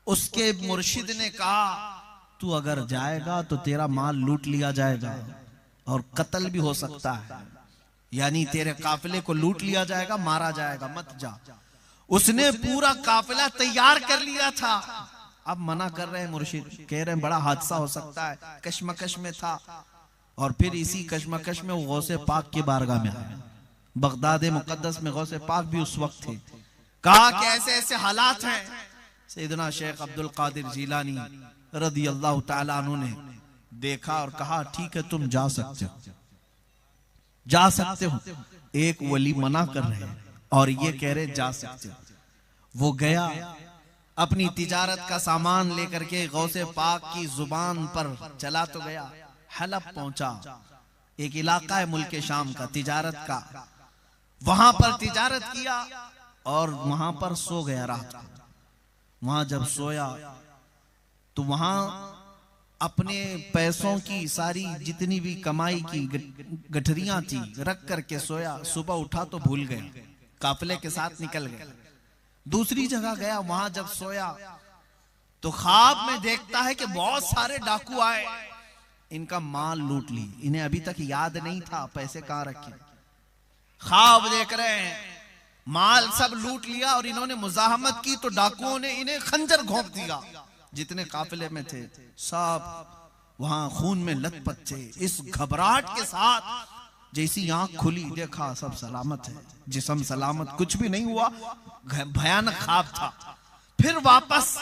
उसके मुर्शिद ने कहा, तू अगर जाएगा तो तेरा माल लूट लिया जाएगा और कत्ल भी हो सकता है, यानी तेरे काफिले को लूट लिया जाएगा, मारा जाएगा, मत जा। उसने पूरा काफिला तैयार कर लिया था, अब मना कर रहे हैं मुर्शिद, कह रहे हैं बड़ा हादसा हो सकता है, कश्मकश में था। और फिर इसी कश्मकश में वो गौसे पाक की बारगाह में आया, बगदाद मुकद्दस में गौसे पाक भी उस वक्त थे। कहा कि ऐसे ऐसे हालात हैं। सैयदना शेख अब्दुल कादिर जीलानी रदी अल्लाह ताला अन्हु ने देखा और कहा, ठीक है तुम जा सकते हो, जा सकते हो। एक वली मना कर रहे हैं और ये कह रहे जा सकते हो। वो गया, अपनी तिजारत का सामान लेकर के गौसे पाक की जुबान पर चला तो गया, हलब पहुंचा, एक इलाका है मुल्क शाम का तिजारत का, वहां पर तिजारत किया और वहां पर सो गया रात को। वहां जब सोया तो वहां अपने पैसों की सारी जितनी भी कमाई की गठरियां थी रख करके सोया। सुबह उठा तो भूल गया, काफिले के साथ निकल गया। दूसरी जगह गया, वहां जब सोया तो ख्वाब में देखता है कि बहुत सारे डाकू आए, इनका माल लूट ली। इन्हें अभी तक याद नहीं था पैसे कहां रखे। ख्वाब देख रहे हैं, माल सब लूट लिया और इन्होंने मुजाहमत की तो डाकुओं ने इन्हें खंजर घोंप दिया। जितने काफिले में थे सब वहां खून में लथपथ थे। इस घबराहट के साथ जैसी आंख खुली, देखा सब सलामत है, जिस्म सलामत, कुछ भी नहीं हुआ। भयानक ख्वाब था। फिर वापस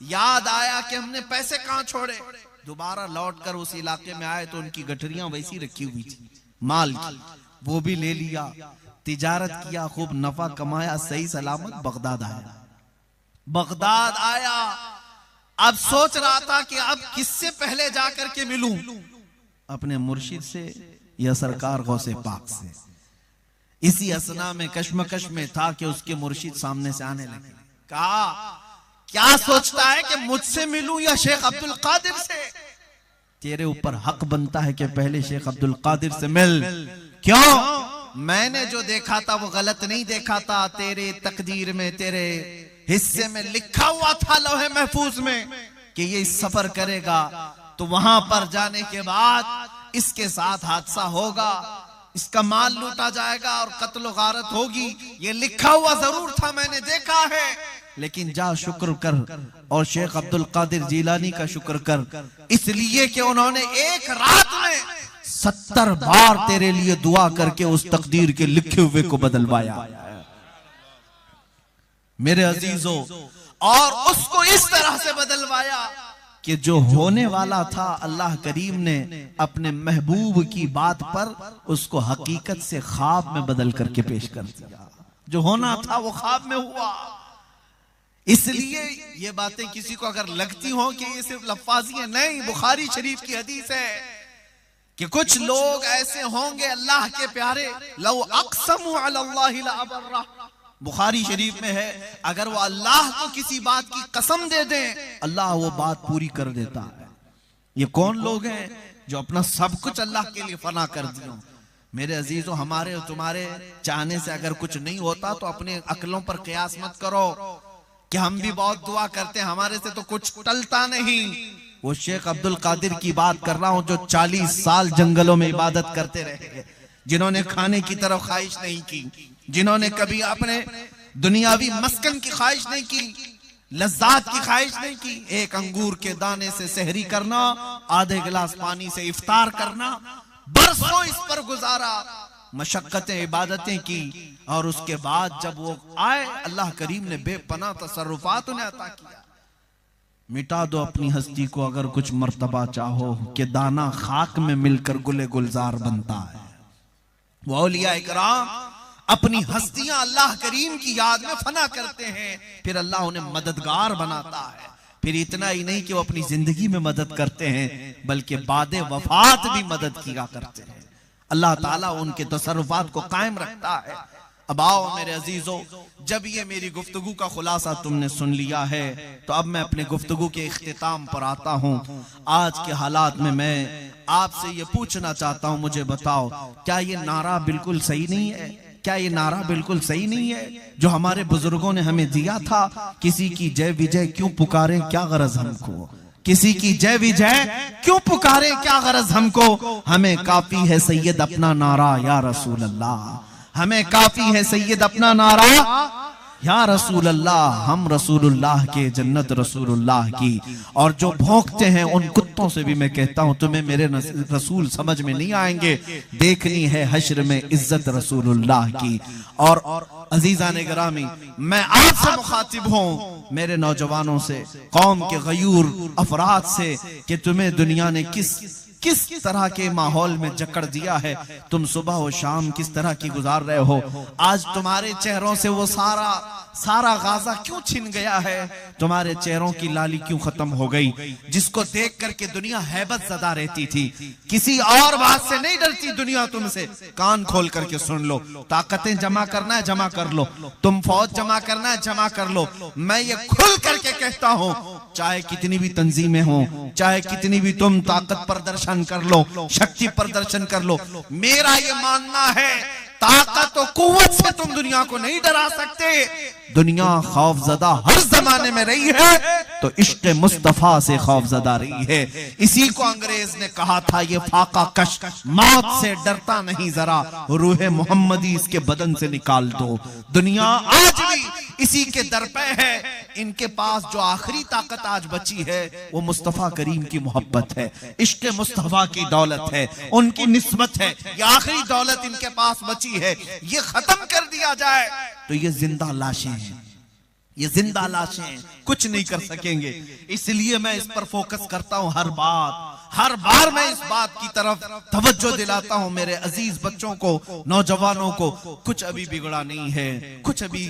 याद आया कि हमने पैसे कहां छोड़े। दोबारा लौटकर उस इलाके में आए तो उनकी गठरियां वैसी रखी हुई थी माल की, वो भी ले लिया। तिजारत किया, खूब नफा कमाया, सही सलामत बगदाद आया। बगदाद आया, अब सोच रहा था कि अब किससे पहले जाकर के मिलूं, अपने मुर्शिद से या सरकार गौसे पाक से। इसी असना में कश्मकश में था कि उसके मुर्शिद सामने से आने लगे। कहा, क्या सोचता है कि मुझसे मिलूं या शेख अब्दुल कादिर से? तेरे ऊपर हक बनता है कि पहले शेख अब्दुल कादिर से मिल। क्यों? मैंने जो देखा था वो गलत नहीं देखा था। तेरे तकदीर में, तेरे हिस्से में लिखा हुआ था लौहे महफूज में कि ये सफर करेगा, तो वहां पर जाने के बाद इसके साथ हादसा होगा, इसका माल लूटा जाएगा और कत्ल गारत होगी। ये लिखा हुआ जरूर था, मैंने देखा है। लेकिन जा शुक्र कर और शेख अब्दुल कादिर जीलानी का शुक्र कर, इसलिए कि उन्होंने एक रात में 70 बार तेरे लिए दुआ करके उस तकदीर के लिखे हुए को बदलवाया मेरे अजीजों। और उसको इस तरह से बदलवाया कि जो होने वाला था, अल्लाह करीम ने अपने महबूब की बात पर उसको हकीकत से ख्वाब में बदल करके पेश कर दिया। जो होना था वो ख्वाब में हुआ। इसलिए ये बातें किसी को अगर लगती हो कि ये सिर्फ लफ्ज़ी है, नहीं, बुखारी शरीफ की हदीस है कि कुछ लोग ऐसे होंगे अल्लाह के प्यारे, लौ अक़समू अलल्लाहि लअबर्रा, बुखारी शरीफ में है, अगर वो अल्लाह को किसी बात की कसम दे दें, अल्लाह वो बात पूरी कर देता है। ये कौन लोग हैं जो अपना सब कुछ अल्लाह के लिए फना कर दिया? मेरे अजीजों, हमारे और तुम्हारे चाहने से अगर कुछ नहीं होता तो अपने अक्लों पर कयास मत करो कि हम भी बहुत दुआ करते हैं, हमारे से तो कुछ टलता नहीं। वो शेख अब्दुल कादिर की बात कर रहा हूं जो 40 साल जंगलों में इबादत करते रहे, जिन्होंने खाने की तरफ ख्वाहिश नहीं की, जिन्होंने कभी अपने दुनियावी मस्कन की ख्वाहिश नहीं की, लज्जात की ख्वाहिश नहीं की। एक अंगूर के दाने से सहरी करना, आधे गिलास पानी से इफ्तार करना, बरसों इस पर गुजारा, मशक्कतें इबादतें की, और उसके बाद जब वो आए, अल्लाह करीम ने बेपनाह तसर्रुफात उन्हें अता किया। मिटा दो अपनी हस्ती को अगर कुछ मर्तबा चाहो, कि दाना खाक में मिलकर गुले गुलजार बनता है। वो औलिया इकराम अपनी हस्तियां अल्लाह करीम की याद में फना करते हैं, फिर अल्लाह उन्हें मददगार बनाता है। फिर इतना ही नहीं कि वो अपनी जिंदगी में मदद करते हैं, बल्कि बादे वफात भी मदद किया करते हैं। अल्लाह ताला उनके तसर्रुफात को कायम रखता है। अब आओ मेरे अजीजों, जब ये मेरी गुफ्तगू का खुलासा तुमने सुन लिया है, तो अब मैं अपने गुफ्तगू के इख्तिताम पर आता हूँ। आज के हालात में मैं आपसे ये पूछना चाहता हूँ, मुझे बताओ, क्या ये नारा बिल्कुल सही नहीं है? क्या ये नारा बिल्कुल सही नहीं है जो हमारे बुजुर्गों ने हमें दिया था? किसी की जय विजय क्यों पुकारे, क्या गरज हमको? किसी की जय विजय क्यों पुकारे, क्या गरज हमको? हमें काफी है सैयद अपना नारा या रसूल अल्लाह, हमें काफी है सैयद अपना नारा या रसूल अल्लाह। हम रसूलुल्लाह के, जन्नत रसूलुल्लाह की। और जो भौंकते हैं उन कुत्तों से भी मैं कहता हूं, तुम्हें मेरे रसूल समझ में नहीं आएंगे। देखनी है हश्र में इज्जत रसूलुल्लाह की। और अजीजान गिरामी, मैं आपसे मुखातिब हूं, मेरे नौजवानों से, कौम के गयूर अफराद से, कि तुम्हें दुनिया ने किस तरह के माहौल में जकड़ दिया है। तुम सुबह और शाम किस तरह की गुजार रहे हो। आज तुम्हारे चेहरों से वो सारा गाजा क्यों छिन गया है, तुम्हारे चेहरों की लाली क्यों खत्म हो गई, जिसको देख करके दुनिया हैबत ज़दा रहती थी। किसी और बात से नहीं डरती दुनिया तुमसे। कान खोल करके सुन लो, ताकतें जमा करना है जमा कर लो, तुम फौज जमा करना है जमा कर लो। मैं ये खुल करके कहता हूं, चाहे कितनी भी तंजीमें हो, चाहे कितनी भी तुम ताकत प्रदर्शन कर लो, शक्ति प्रदर्शन कर लो, मेरा ये मानना है ताकत और कुव्वत से तुम दुनिया को नहीं डरा सकते। दुनिया खौफजदा हर जमाने में रही है तो इश्क मुस्तफा से खौफजदा रही है। इसी को अंग्रेज ने कहा था, ये फाका कश मौत से डरता नहीं जरा, रूह मोहम्मदी इसके बदन से निकाल दो। दुनिया आज भी इसी के दर पे है। इनके पास जो आखिरी ताकत आज बची है वो मुस्तफा करीम की मोहब्बत है, इश्क मुस्तफा की दौलत है, उनकी निस्बत है। ये आखिरी दौलत इनके पास बची है, ये खत्म कर दिया जाए तो ये जिंदा लाशें हैं, ये जिंदा लाशें कुछ नहीं कर सकेंगे। इसलिए मैं इस पर फोकस करता हूं। हर बार मैं इस बात की तरफ तवज्जो दिलाता हूं मेरे अजीज बच्चों को, नौजवानों को। कुछ अभी बिगड़ा नहीं है, कुछ अभी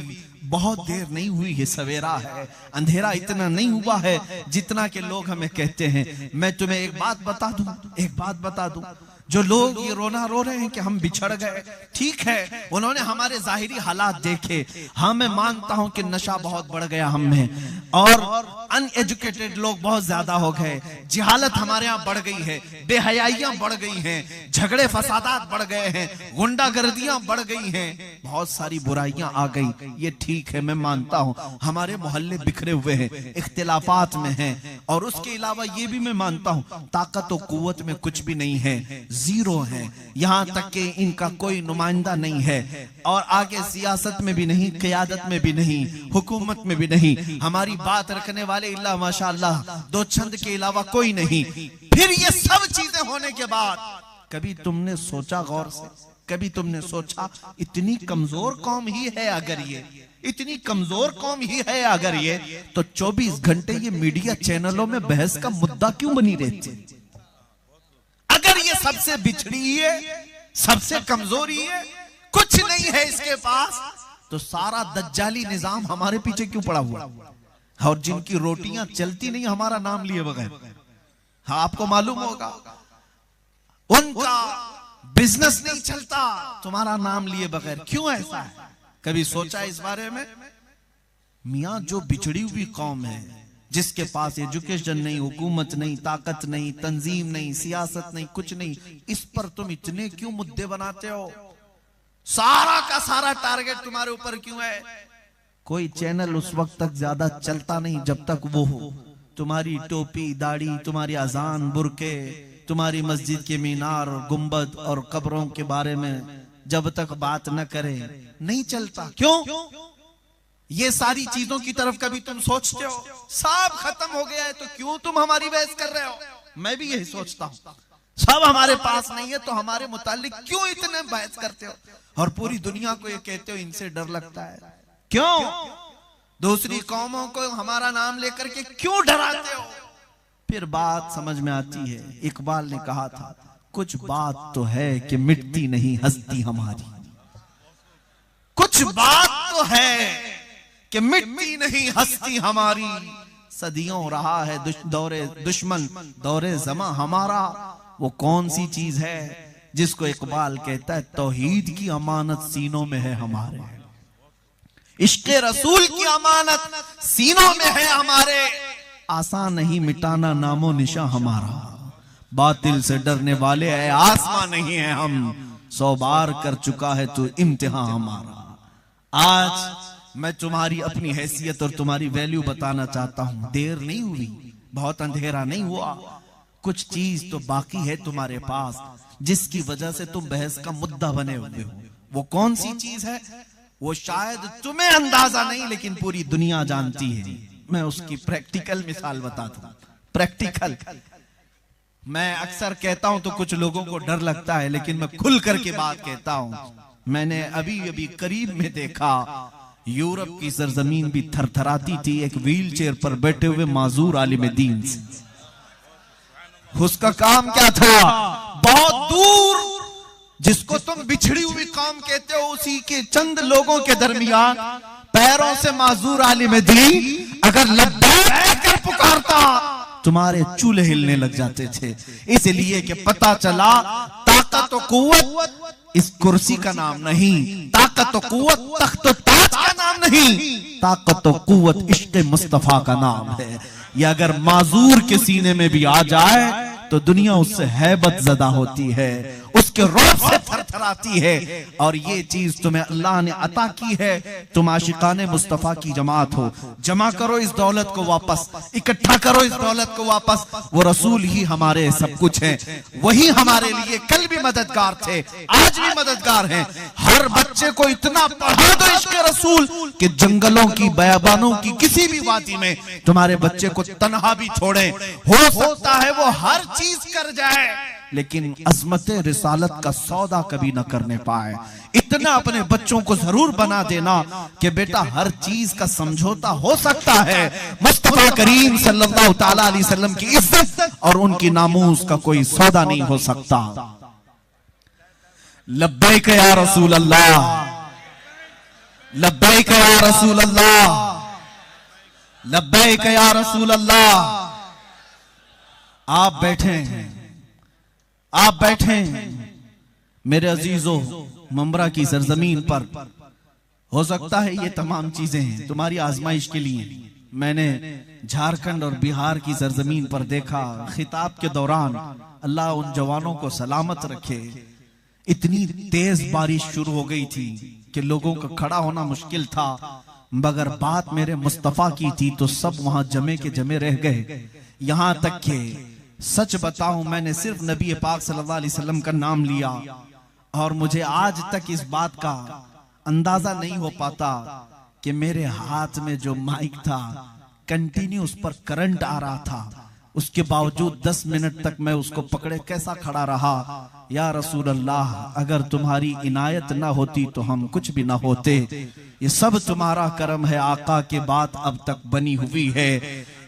बहुत देर नहीं हुई है, सवेरा है, अंधेरा इतना नहीं हुआ है जितना के लोग हमें कहते हैं। मैं तुम्हें एक बात बता दूं, जो लोग ये रोना रो रहे हैं कि हम बिछड़ गए, ठीक है, उन्होंने हमारे जाहिरी हालात देखे। हाँ, मैं मानता हूं कि नशा बहुत बढ़ गया हम में, और अनएजुकेटेड लोग बहुत ज्यादा हो गए, जिहालत हमारे यहाँ बढ़ गई है, बेहयाइयां बढ़ गई हैं, झगड़े फसादात बढ़ गए हैं, गुंडागर्दियां बढ़ गई हैं, बहुत सारी बुराइयां आ गई। ये ठीक है, मैं मानता हूं हमारे मोहल्ले बिखरे हुए हैं, इख्तिलाफात में हैं, और उसके अलावा ये भी मैं मानता हूं ताकत और कुव्वत में कुछ भी नहीं है, जीरो है। यहां तक कि इनका कोई नुमाइंदा नहीं है, और आगे सियासत में भी नहीं, क़यादत में भी नहीं, हुकूमत में भी नहीं। हमारी बात रखने वाले इल्ला माशाअल्लाह दो चंद के अलावा कोई नहीं। फिर ये सब चीजें होने के बाद कभी तुमने सोचा गौर से, कभी तुमने सोचा इतनी कमजोर कौम ही है अगर ये, इतनी कमजोर कौम ही है अगर ये, तो 24 घंटे ये मीडिया चैनलों में बहस का मुद्दा क्यों बनी रहती? अगर ये सबसे बिछड़ी है, सबसे कमजोरी है, कुछ नहीं है इसके पास, तो सारा दज्जाली निजाम हमारे पीछे क्यों पड़ा हुआ? और जिनकी रोटियां चलती नहीं हमारा नाम लिए बगैर, हाँ आपको मालूम होगा, उनका बिजनेस नहीं चलता तुम्हारा नाम लिए बगैर। क्यों ऐसा है? कभी सोचा इस बारे में? मियां, जो बिछड़ी हुई कौम है, जिसके पास एजुकेशन नहीं, हुकूमत नहीं, ताकत नहीं, तंजीम नहीं, सियासत नहीं, कुछ नहीं, इस पर तुम इतने क्यों मुद्दे बनाते हो? सारा का सारा टारगेट तुम्हारे ऊपर क्यों है? कोई चैनल उस वक्त तक ज्यादा चलता नहीं जब तक वो हो तुम्हारी टोपी, दाढ़ी, तुम्हारी अजान, बुरके, तुम्हारी मस्जिद के मीनार और गुंबद और कब्रों के बारे में जब तक बात न करे, नहीं चलता। क्यों? ये सारी चीजों की तरफ कभी तुम सोचते हो? सब खत्म हो गया है तो क्यों तुम हमारी बहस कर रहे हो? मैं भी यही सोचता हूं, सब हमारे पास नहीं है तो हमारे मुतालिक क्यों इतने बहस करते हो? और पूरी दुनिया को ये कहते हो इनसे डर लगता है। क्यों? दूसरी कौमों को हमारा नाम लेकर के क्यों डराते हो? फिर बात समझ में आती है। इकबाल ने कहा था, कुछ बात तो है कि मिटती नहीं हस्ती हमारी, कुछ बात तो है कि मिटती नहीं हस्ती हमारी, सदियों रहा है दौरे दुश्मन दौरे जमा हमारा। वो कौन सी चीज है जिसको इकबाल कहता है तौहीद की अमानत सीनों में है हमारे, इश्क़े रसूल की अमानत सीनों में है हमारे, आसान नहीं मिटाना नामो निशा हमारा, बातिल से डरने वाले है आसमां नहीं है हम, 100 बार कर चुका है तो इम्तिहान हमारा। आज मैं तुम्हारी अपनी हैसियत और तुम्हारी वैल्यू बताना चाहता हूं। देर नहीं हुई, बहुत अंधेरा नहीं हुआ, कुछ चीज तो बाकी है तुम्हारे पास जिसकी वजह से तुम बहस का मुद्दा बने हुए हो। वो कौन सी चीज है? वो शायद तुम्हें अंदाजा नहीं लेकिन पूरी दुनिया जानती है। मैं उसकी प्रैक्टिकल मिसाल बता दूं। प्रैक्टिकल, मैं अक्सर कहता हूं तो कुछ लोगों को डर लगता है, लेकिन मैं खुल करके बात कहता हूं। मैंने अभी करीब में देखा, यूरोप की सरजमीन भी थरथराती थी एक व्हील चेयर पर बैठे हुए माजूर आलिम दीन से। उसका काम क्या था? बहुत दूर जिसको तुम बिछड़ी हुई कौम कहते हो, उसी के चंद लोगों के दरमियान पैरों से माजूर आलिम दीन अगर लब्बैक कहकर पुकारता, तुम्हारे चूल्हे हिलने लग जाते थे। इसलिए कि पता चला ताकत और कुव्वत इस कुर्सी का नाम नहीं, ताकत और कुव्वत तख्त और ताज का नाम नहीं, ताकत और कुव्वत इश्क़ मुस्तफा का नाम है। ये अगर माजूर के सीने में भी आ जाए तो दुनिया उससे हैबत ज़दा होती है, उसके रौब से थरथराती है। और ये चीज तुम्हें अल्लाह ने अता की है। तुम आशिकाने मुस्तफा की जमात हो, जमा करो इस दौलत को वापस, इकट्ठा करो इस दौलत को वापस। वो रसूल ही हमारे सब कुछ हैं, वही हमारे लिए कल भी मददगार थे, आज भी मददगार हैं। हर बच्चे को इतना पढ़ा दो इश्क़ रसूल कि जंगलों की, बयाबानों की किसी भी वादी में तुम्हारे बच्चे को तन्हा भी छोड़े। हो सकता है वो हर चीज कर जाए, लेकिन अजमत रिसालत का सौदा कभी न करने पाए। इतना अपने बच्चों को जरूर बना देना कि बेटा हर चीज का समझौता हो सकता है, मुस्तफा करीम सल्लल्लाहु ताला अलैहि वसल्लम की इज्जत और उनकी नामूस का कोई सौदा नहीं हो सकता। लब्बैक या रसूल अल्लाह, लब्बैक या रसूल अल्लाह, लब्बैक या रसूल अल्लाह। आप बैठे हैं, आप बैठे हैं मेरे अजीजों, ममरा की सरजमीन पर। हो सकता है ये तमाम चीजें हैं तुम्हारी आजमाइश के लिए। मैंने झारखंड और बिहार की सरजमीन पर देखा, खिताब के दौरान अल्लाह उन जवानों को सलामत रखे, इतनी तेज बारिश शुरू हो गई थी कि लोगों का खड़ा होना मुश्किल था, मगर बात मेरे मुस्तफा की थी तो सब वहां जमे के जमे रह गए। यहां तक के सच बताऊं, मैंने सिर्फ नबी पाक सल्लल्लाहु अलैहि वसल्लम का नाम लिया और मुझे आज तक इस बात का अंदाजा नहीं हो पाता कि मेरे हाथ में जो माइक था कंटिन्यू उस पर करंट आ रहा था, उसके बावजूद 10 मिनट तक मैं उसको पकड़े कैसा खड़ा रहा। या रसूल अल्लाह, अगर तुम्हारी इनायत ना होती तो हम कुछ भी ना होते। ये सब तुम्हारा करम है आका, के बात अब तक बनी हुई है।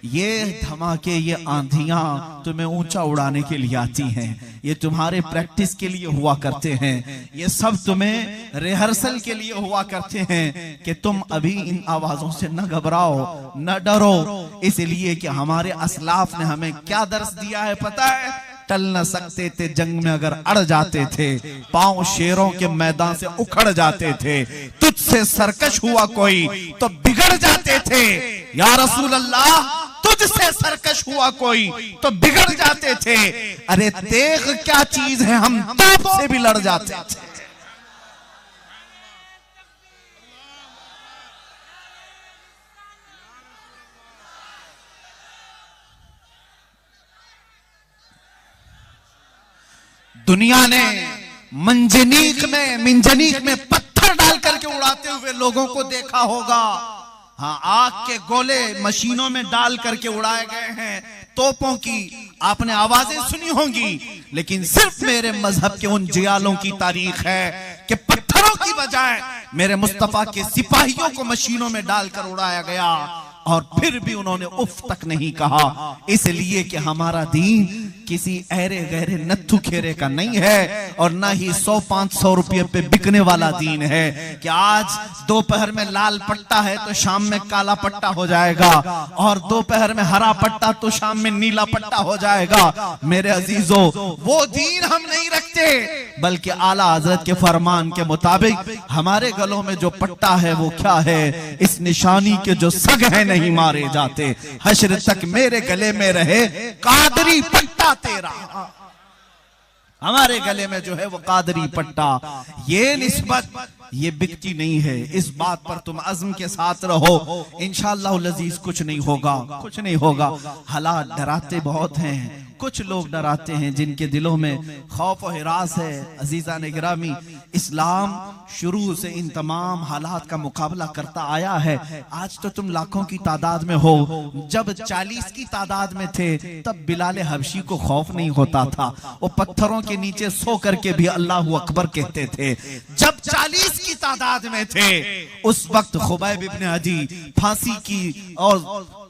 ये धमाके, ये आंधियां तुम्हें ऊंचा उड़ाने के लिए आती हैं, ये तुम्हारे प्रैक्टिस के लिए हुआ करते हैं, ये सब तुम्हें रिहर्सल के लिए हुआ करते हैं कि तुम अभी इन आवाजों से न घबराओ, न डरो। इसलिए कि हमारे असलाफ ने हमें क्या दर्स दिया है पता है? टल न सकते थे जंग में अगर अड़ जाते थे, पांव शेरों के मैदान से उखड़ जाते थे, तुझसे सरकश हुआ कोई तो बिगड़ जाते थे। या रसूल अल्लाह, तुझसे सरकश हुआ कोई तो बिगड़ जाते थे। अरे तेग क्या चीज है, हम तोप से भी लड़ जाते थे। दुनिया ने मंजनीक में पत्थर डाल करके उड़ाते हुए लोगों को देखा होगा। हाँ, आग के गोले मशीनों में डाल करके उड़ाए गए हैं, तोपों की आपने आवाजें सुनी होंगी, लेकिन सिर्फ मेरे मजहब के उन जियालों की तारीख है कि पत्थरों की बजाय मेरे मुस्तफा के सिपाहियों को मशीनों में डालकर उड़ाया गया और फिर भी उन्होंने उफ तक नहीं कहा। इसलिए कि हमारा दीन किसी ऐरे गहरे नत्थु खेरे का नहीं है और ना ही 100-500 रुपये पे बिकने वाला दीन है कि आज दोपहर में लाल पट्टा है तो शाम में काला पट्टा हो जाएगा और दोपहर में हरा पट्टा तो शाम में नीला पट्टा हो जाएगा। मेरे अजीजों, वो दीन हम नहीं रखते, बल्कि आला हजरत के फरमान के मुताबिक हमारे गलों में जो पट्टा है वो क्या है? इस निशानी के जो सग है नहीं मारे जाते, हश्र तक मेरे गले में रहे कादरी पट्टा तेरा। हमारे गले में जो है वो कादरी पट्टा। ये निस्बत ये बिकती नहीं है। इस बात पर तुम अज़्म के साथ रहो, इंशाअल्लाह लजीज कुछ नहीं होगा, कुछ नहीं होगा। हालात डराते बहुत हैं, कुछ लोग डराते हैं जिनके दिलों में खौफ और हिरास है। अजीजा ने गिरामी, इस्लाम शुरू से इन तमाम हालात का मुकाबला करता आया है। आज तो तुम लाखों की तादाद में हो, जब 40 की तादाद में थे तब बिलाल हबशी को खौफ नहीं होता था, वो पत्थरों के नीचे सो करके भी अल्लाह अकबर कहते थे। जब 40 की तादाद में थे उस वक्त खुबैब इब्ने अदी फांसी की और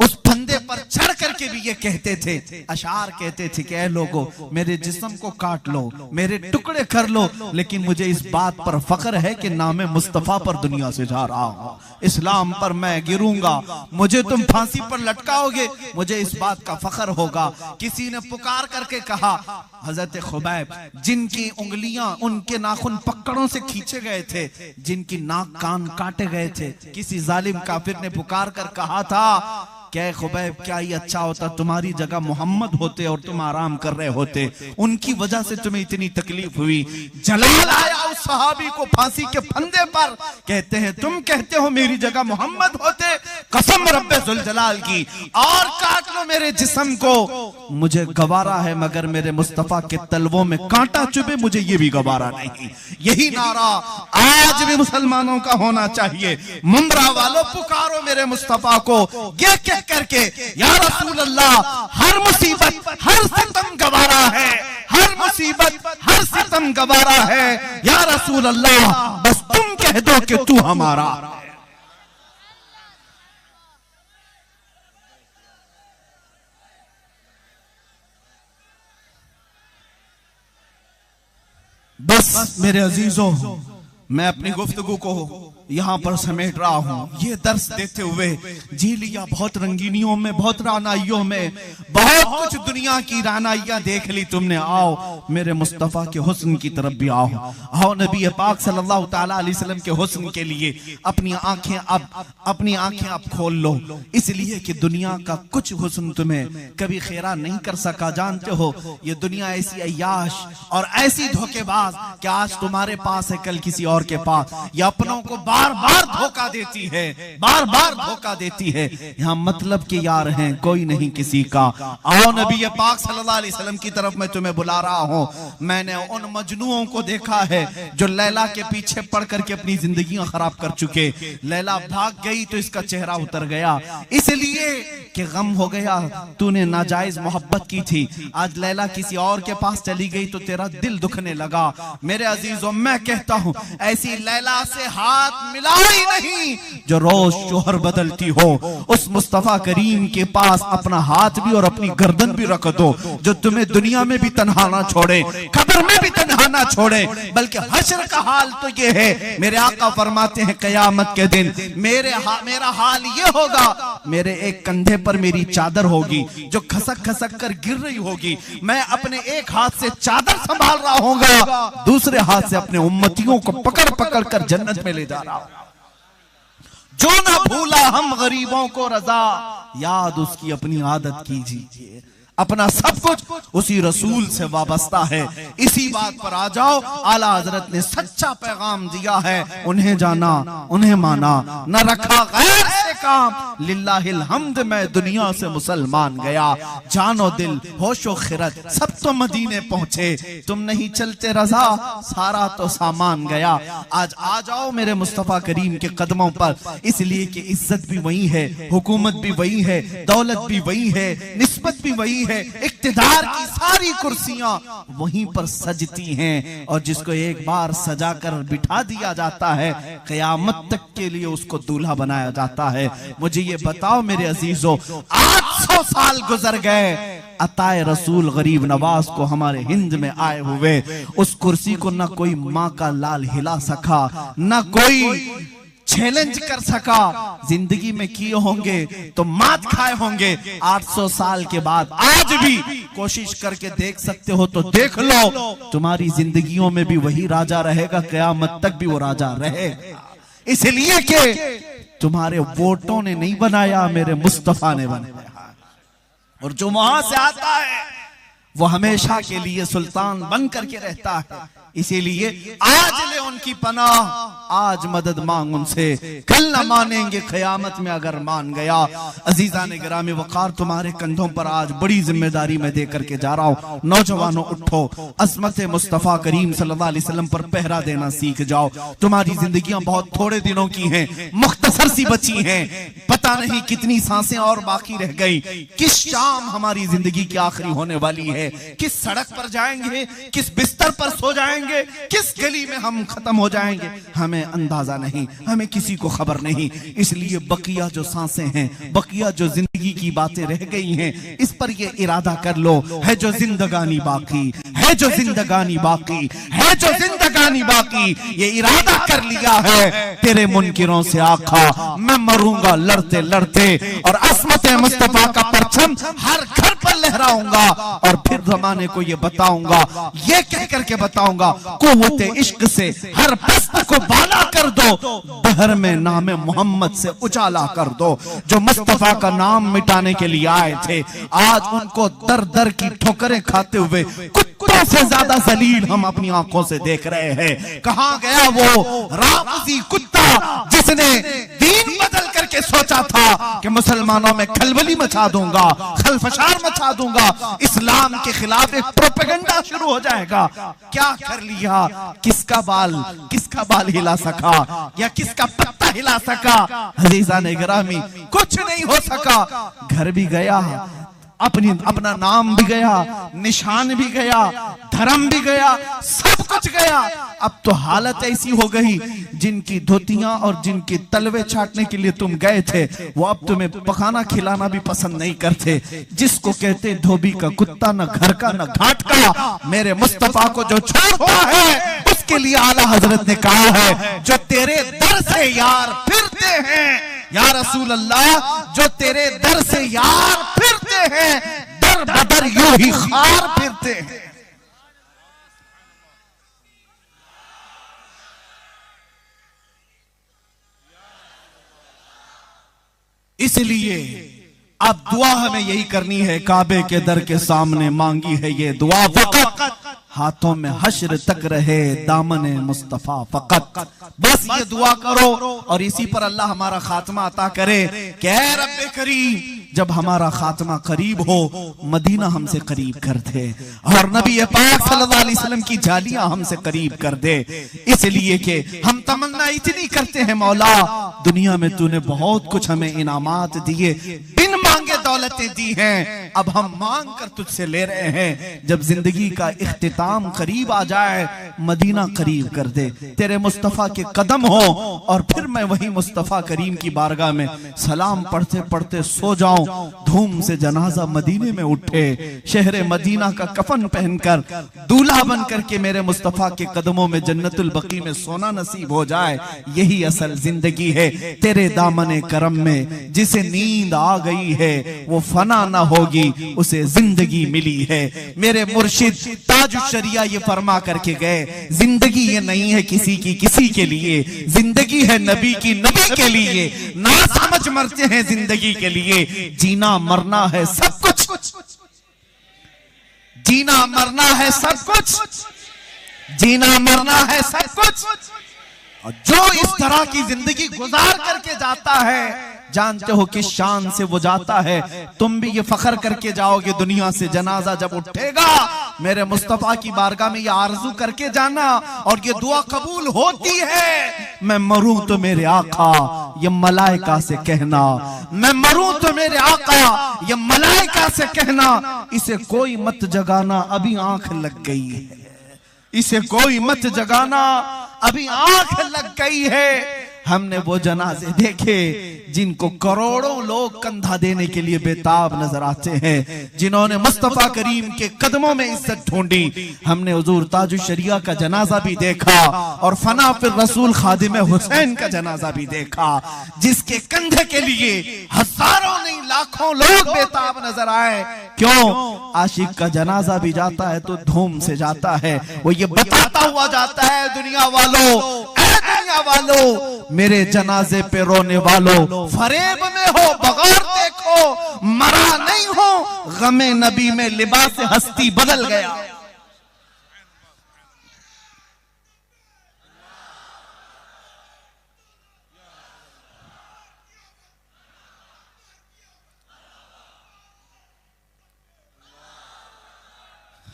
उस फंदे पर चढ़ करके भी ये कहते थे, अशार कहते थे कि ऐ लोगों, मेरे जिस्म को काट लो, मेरे टुकड़े कर लो, लेकिन मुझे इस बात पर फख्र है कि नाम मुस्तफा पर दुनिया से जा रहा हूं, इस्लाम पर मैं गिरूंगा, मुझे तुम फांसी पर लटकाओगे, मुझे इस बात का फख्र होगा। किसी ने पुकार करके कहा, हजरत खुबैब जिनकी उंगलियां उनके नाखून पकड़ों से खींचे गए थे, जिनकी नाक कान काटे गए थे, किसी जालिम काफिर ने पुकार कर कहा था, क्या खुबैब, क्या ये अच्छा होता तुम्हारी जगह मोहम्मद होते और तुम आराम कर रहे होते, उनकी वजह से तुम्हें इतनी तकलीफ हुई। जलाल आया उस सहाबी को फांसी के फंदे पर, कहते हैं तुम कहते हो मेरी जगह मोहम्मद होते, कसम रब्बे जुल जलाल की, और काट लो मेरे जिस्म को, मुझे गवारा है, मगर मेरे मुस्तफा के तलवों में कांटा चुभे मुझे ये भी गवारा नहीं। यही नारा आज भी मुसलमानों का होना चाहिए। मुंब्रा वालों पुकारो मेरे मुस्तफा को, ये कह करके या रसूल अल्लाह, हर मुसीबत हर सितम गवारा है, हर मुसीबत हर सितम गवारा है, या रसूल अल्लाह बस तुम कह दो कि तू हमारा। बस मेरे अजीजों, मैं अपनी गुफ्तगू को यहाँ पर समेट रहा हूँ। ये दर्स देते हुए जी लिया बहुत रंगीनियों में, बहुत रानाइयों में, बहुत कुछ दुनिया की रानाइयाँ देख ली तुमने। आओ मेरे मुस्तफ़ा के हुस्न की तरफ भी आओ, आओ नबी पाक सल्लल्लाहु ताला अलैहि वसल्लम के हुस्न के लिए अपनी आंखें अब खोल लो, इसलिए कि दुनिया का कुछ हुस्न तुम्हें कभी खेरा नहीं कर सका। जानते हो ये दुनिया ऐसी अय्याश और ऐसी धोखेबाज कि आज तुम्हारे पास है, कल किसी और के पास। ये अपनों को बार बार धोखा देती है, बार बार धोखा देती है। यहाँ मतलब के यार हैं, कोई नहीं किसी का। आओ नबी पाक सल्लल्लाहु अलैहि वसल्लम की तरफ मैं तुम्हें बुला रहा हूँ। मैंने उन मजनुओं को देखा है जो लैला के पीछे पड़ करके अपनी जिंदगियां खराब कर चुके। लैला भाग गई तो इसका चेहरा उतर गया, इसलिए कि गम हो गया, तूने नाजायज मोहब्बत की थी। आज लैला किसी और के पास चली गई तो तेरा दिल दुखने लगा। मेरे अजीजों, मैं कहता हूँ ऐसी लैला से हाथ मिला ही नहीं जो रोज शोहर बदलती हो। उस मुस्तफा करीम के पास अपना हाथ भी और अपनी गर्दन भी रख दो, जो तुम्हें दुनिया में भी तन्हा ना छोड़े, कब्र में भी तन्हा ना छोड़े, बल्कि हश्र का हाल तो ये है। मेरे आका फरमाते हैं कयामत के दिन मेरा हाल ये होगा, मेरे एक कंधे पर मेरी चादर होगी जो खसक खसक कर गिर रही होगी। मैं अपने एक हाथ से चादर संभाल रहा होगा, दूसरे हाथ से अपने उम्मतियों को पकड़ पकड़ कर जन्नत में ले जा रहा हूं। जो ना भूला हम गरीबों को रजा, याद उसकी अपनी आदत कीजिए। अपना सब कुछ उसी रसूल से वाबस्ता है। इसी बात पर आ जाओ, आला हजरत ने सच्चा पैगाम दिया है। उन्हें जाना, उन्हें माना, न रखा गैर से काम। लिल्लाहिल हम्द, मैं दुनिया से मुसलमान गया। जानो दिल होशो खिरत सब तो मदीने पहुंचे, तुम नहीं चलते रजा सारा तो सामान गया। आज आ जाओ मेरे मुस्तफा करीम के कदमों पर, इसलिए कि इज्जत भी वही है, हुकूमत भी वही है, दौलत भी वही है, निस्बत भी वही है, इक्तिदार की सारी कुर्सियां वहीं पर सजती हैं। और जिसको एक बार सजा कर बिठा दिया जाता है, क़यामत तक के लिए उसको दूल्हा बनाया जाता है। मुझे ये बताओ मेरे अजीजों, 800 साल गुजर गए, अताए रसूल गरीब नवाज को हमारे हिंद में आए हुए, उस कुर्सी को ना कोई माँ का लाल हिला सका, ना कोई चैलेंज कर सका। जिंदगी में किए होंगे तो मात खाए होंगे। 800 साल के बाद आज भी कोशिश करके देख सकते हो तो देख लो, तुम्हारी जिंदगियों में भी वही राजा रहेगा, कयामत तक भी वो राजा रहेगा। इसलिए कि तुम्हारे वोटों ने नहीं बनाया, मेरे मुस्तफा ने बनाया। और जो वहां से आता है वो हमेशा के लिए सुल्तान बन करके रहता है। इसीलिए आज ले उनकी पनाह, आज मदद मांग उनसे, कल न मानेंगे क़यामत में अगर मान गया। अजीज़ान गिरामी वक़ार, तुम्हारे कंधों पर आज बड़ी जिम्मेदारी मैं दे करके जा रहा हूँ। नौजवानों उठो, अज़मत मुस्तफ़ा करीम सल्लल्लाहु अलैहि वसल्लम पर पहरा देना सीख जाओ। तुम्हारी जिंदगियां बहुत थोड़े दिनों की हैं, मुख्तसर सी बची हैं, पता नहीं कितनी सांसें और बाकी रह गई। किस शाम हमारी जिंदगी की आखिरी होने वाली है, किस सड़क पर जाएंगे, किस बिस्तर पर सो जाएंगे, जाएंगे, किस गली में हम खत्म हो जाएंगे, हमें अंदाजा नहीं, हमें किसी को खबर नहीं। इसलिए बकिया जो सांसें हैं, बकिया जो जिंदगी की बातें रह गई हैं, इस पर ये इरादा कर लो, है जो जिंदगानी बाकी, है जो जिंदगानी बाकी, है जो जिंदगानी बाकी, ये इरादा कर लिया है तेरे मुनकिरों से आका मैं मरूंगा लड़ते लड़ते, और अस्मत मुस्तफा का परचम हर घर पर लहराऊंगा, और फिर जमाने को ये बताऊंगा, ये कह करके बताऊंगा, कुव्वते इश्क से हर पस्त को बाला कर दो, बहर में नाम मोहम्मद से उजाला कर दो। जो मुस्तफा का नाम मिटाने के लिए आए थे, आज उनको दर दर की ठोकरें खाते हुए कुत्तों से ज्यादा जलील हम अपनी आंखों से देख रहे हैं। कहां गया वो राफजी कुत्ता जिसने दीन बदल करके सोचा था कि मुसलमानों में खलबली मचा दूंगा, खलफशार मचा दूंगा, इस्लाम के खिलाफ एक प्रोपेगेंडा शुरू हो जाएगा। क्या कर लिया? किसका बाल हिला सका या किसका पत्ता हिला सका? अजीज़ान गिरामी, कुछ नहीं हो सका। घर भी गया, अपना नाम भी गया, निशान भी गया, धर्म भी गया, सब कुछ गया। अब तो हालत ऐसी हो गई, जिनकी धोतियां और जिनके तलवे छाटने के लिए तुम गए थे, वो अब तुम्हें पकाना खिलाना भी पसंद नहीं करते। जिसको कहते धोबी का कुत्ता, न घर का न घाट का, मेरे मुस्तफा को जो छोड़ता है उसके लिए आला हजरत ने कहा है, जो तेरे दर से यार फिरते हैं, या रसूल अल्लाह, जो तेरे दर से यार फिरते हैं, दर बदर यूं ही खार फिरते हैं। इसलिए अब दुआ हमें यही करनी है, काबे के दर के सामने मांगी है ये दुआ, वक़्त हाथों में हश्र तक रहे दामने मुस्तफा फकत। बस ये दुआ करो और इसी पर अल्लाह हमारा खात्मा अता करे कि ऐ रब्बे करीम, जब हमारा खात्मा करीब हो, मदीना हमसे करीब कर दे और नबी पाक सल्लल्लाहु अलैहि वसल्लम की जालियां हमसे करीब कर दे। इसलिए कि हम तमन्ना इतनी करते हैं, मौला दुनिया में तूने बहुत कुछ हमें इनामात दिए, बिन मांगे दौलतें दी हैं, अब हम मांग कर तुझसे ले रहे हैं। जब जिंदगी का इख्तिताम करीब आ जाए, मदीना करीब कर दे, तेरे मुस्तफा के कदम हो, और फिर मैं वही मुस्तफा करीम की बारगाह में सलाम पढ़ते पढ़ते सो जाऊं, धूम से जनाजा मदीने में उठे, शहर मदीना का कफन पहनकर दूल्हा बन करके मेरे मुस्तफा के कदमों में जन्नतुल बकी में सोना नसीब हो जाए। यही असल जिंदगी है तेरे दामने करम में। जिसे नींद आ गई है वो फना ना होगी, उसे जिंदगी मिली है। मेरे मुर्शिद ताजुश शरिया ये फरमा करके गए, जिंदगी ये नहीं है किसी की किसी के लिए, जिंदगी है नबी की नबी के लिए। ना समझ मरते हैं जिंदगी के लिए, जीना मरना है सब कुछ, जीना मरना है सब कुछ, जीना मरना है सब कुछ। और जो इस तरह की जिंदगी गुजार करके जाता है, जानते हो किस शान से वो जाता है। तुम भी ये फख्र करके जाओगे दुनिया से, जनाजा जब उठेगा मेरे मुस्तफा की बारगाह में ये आरजू करके जाना, और ये दुआ कबूल होती है, मैं मरूं तो मेरे आका ये मलाइका से कहना, मैं मरूं तो मेरे आका ये मलाइका से कहना, इसे कोई मत जगाना अभी आंख लग गई है, इसे कोई मत जगाना अभी आंख लग गई है। हमने वो जनाजे देखे जिनको करोड़ों लोग कंधा देने के लिए बेताब नजर आते हैं, जिन्होंने मुस्तफा करीम के कदमों में इज्जत ढूंढी। हमने हुजूर ताजुश शरिया का जनाजा भी देखा और फना फिर रसूल खादिम हुसैन का जनाजा भी देखा, जिसके कंधे के लिए हजारों नहीं लाखों लोग बेताब नजर आए। क्यों? आशिक का जनाजा भी जाता है तो धूम से जाता है, वो ये बताता हुआ जाता है, दुनिया वालों मेरे जनाजे पे रोने वालों, फरेब में हो बगौर देखो, मरा नहीं हो, गमे नबी में लिबास हस्ती बदल गया।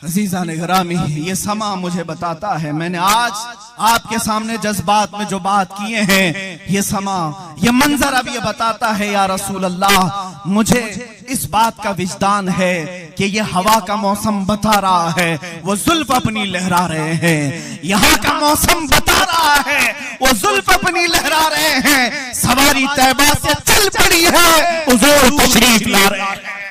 अज़ीज़ान गिरामी, ये समा मुझे बताता है, मैंने आज आपके सामने जज्बात में जो बात किए हैं, ये समा, ये मंजर अब ये बताता है या रसूल अल्लाह, मुझे इस बात का विजदान है कि ये हवा का मौसम बता रहा है, वो जुल्फ अपनी लहरा रहे हैं। यहाँ का मौसम बता रहा है, वो जुल्फ अपनी लहरा रहे हैं। सवारी तैबा से चल पड़ी है, हुजूर तशरीफ ला रहे हैं।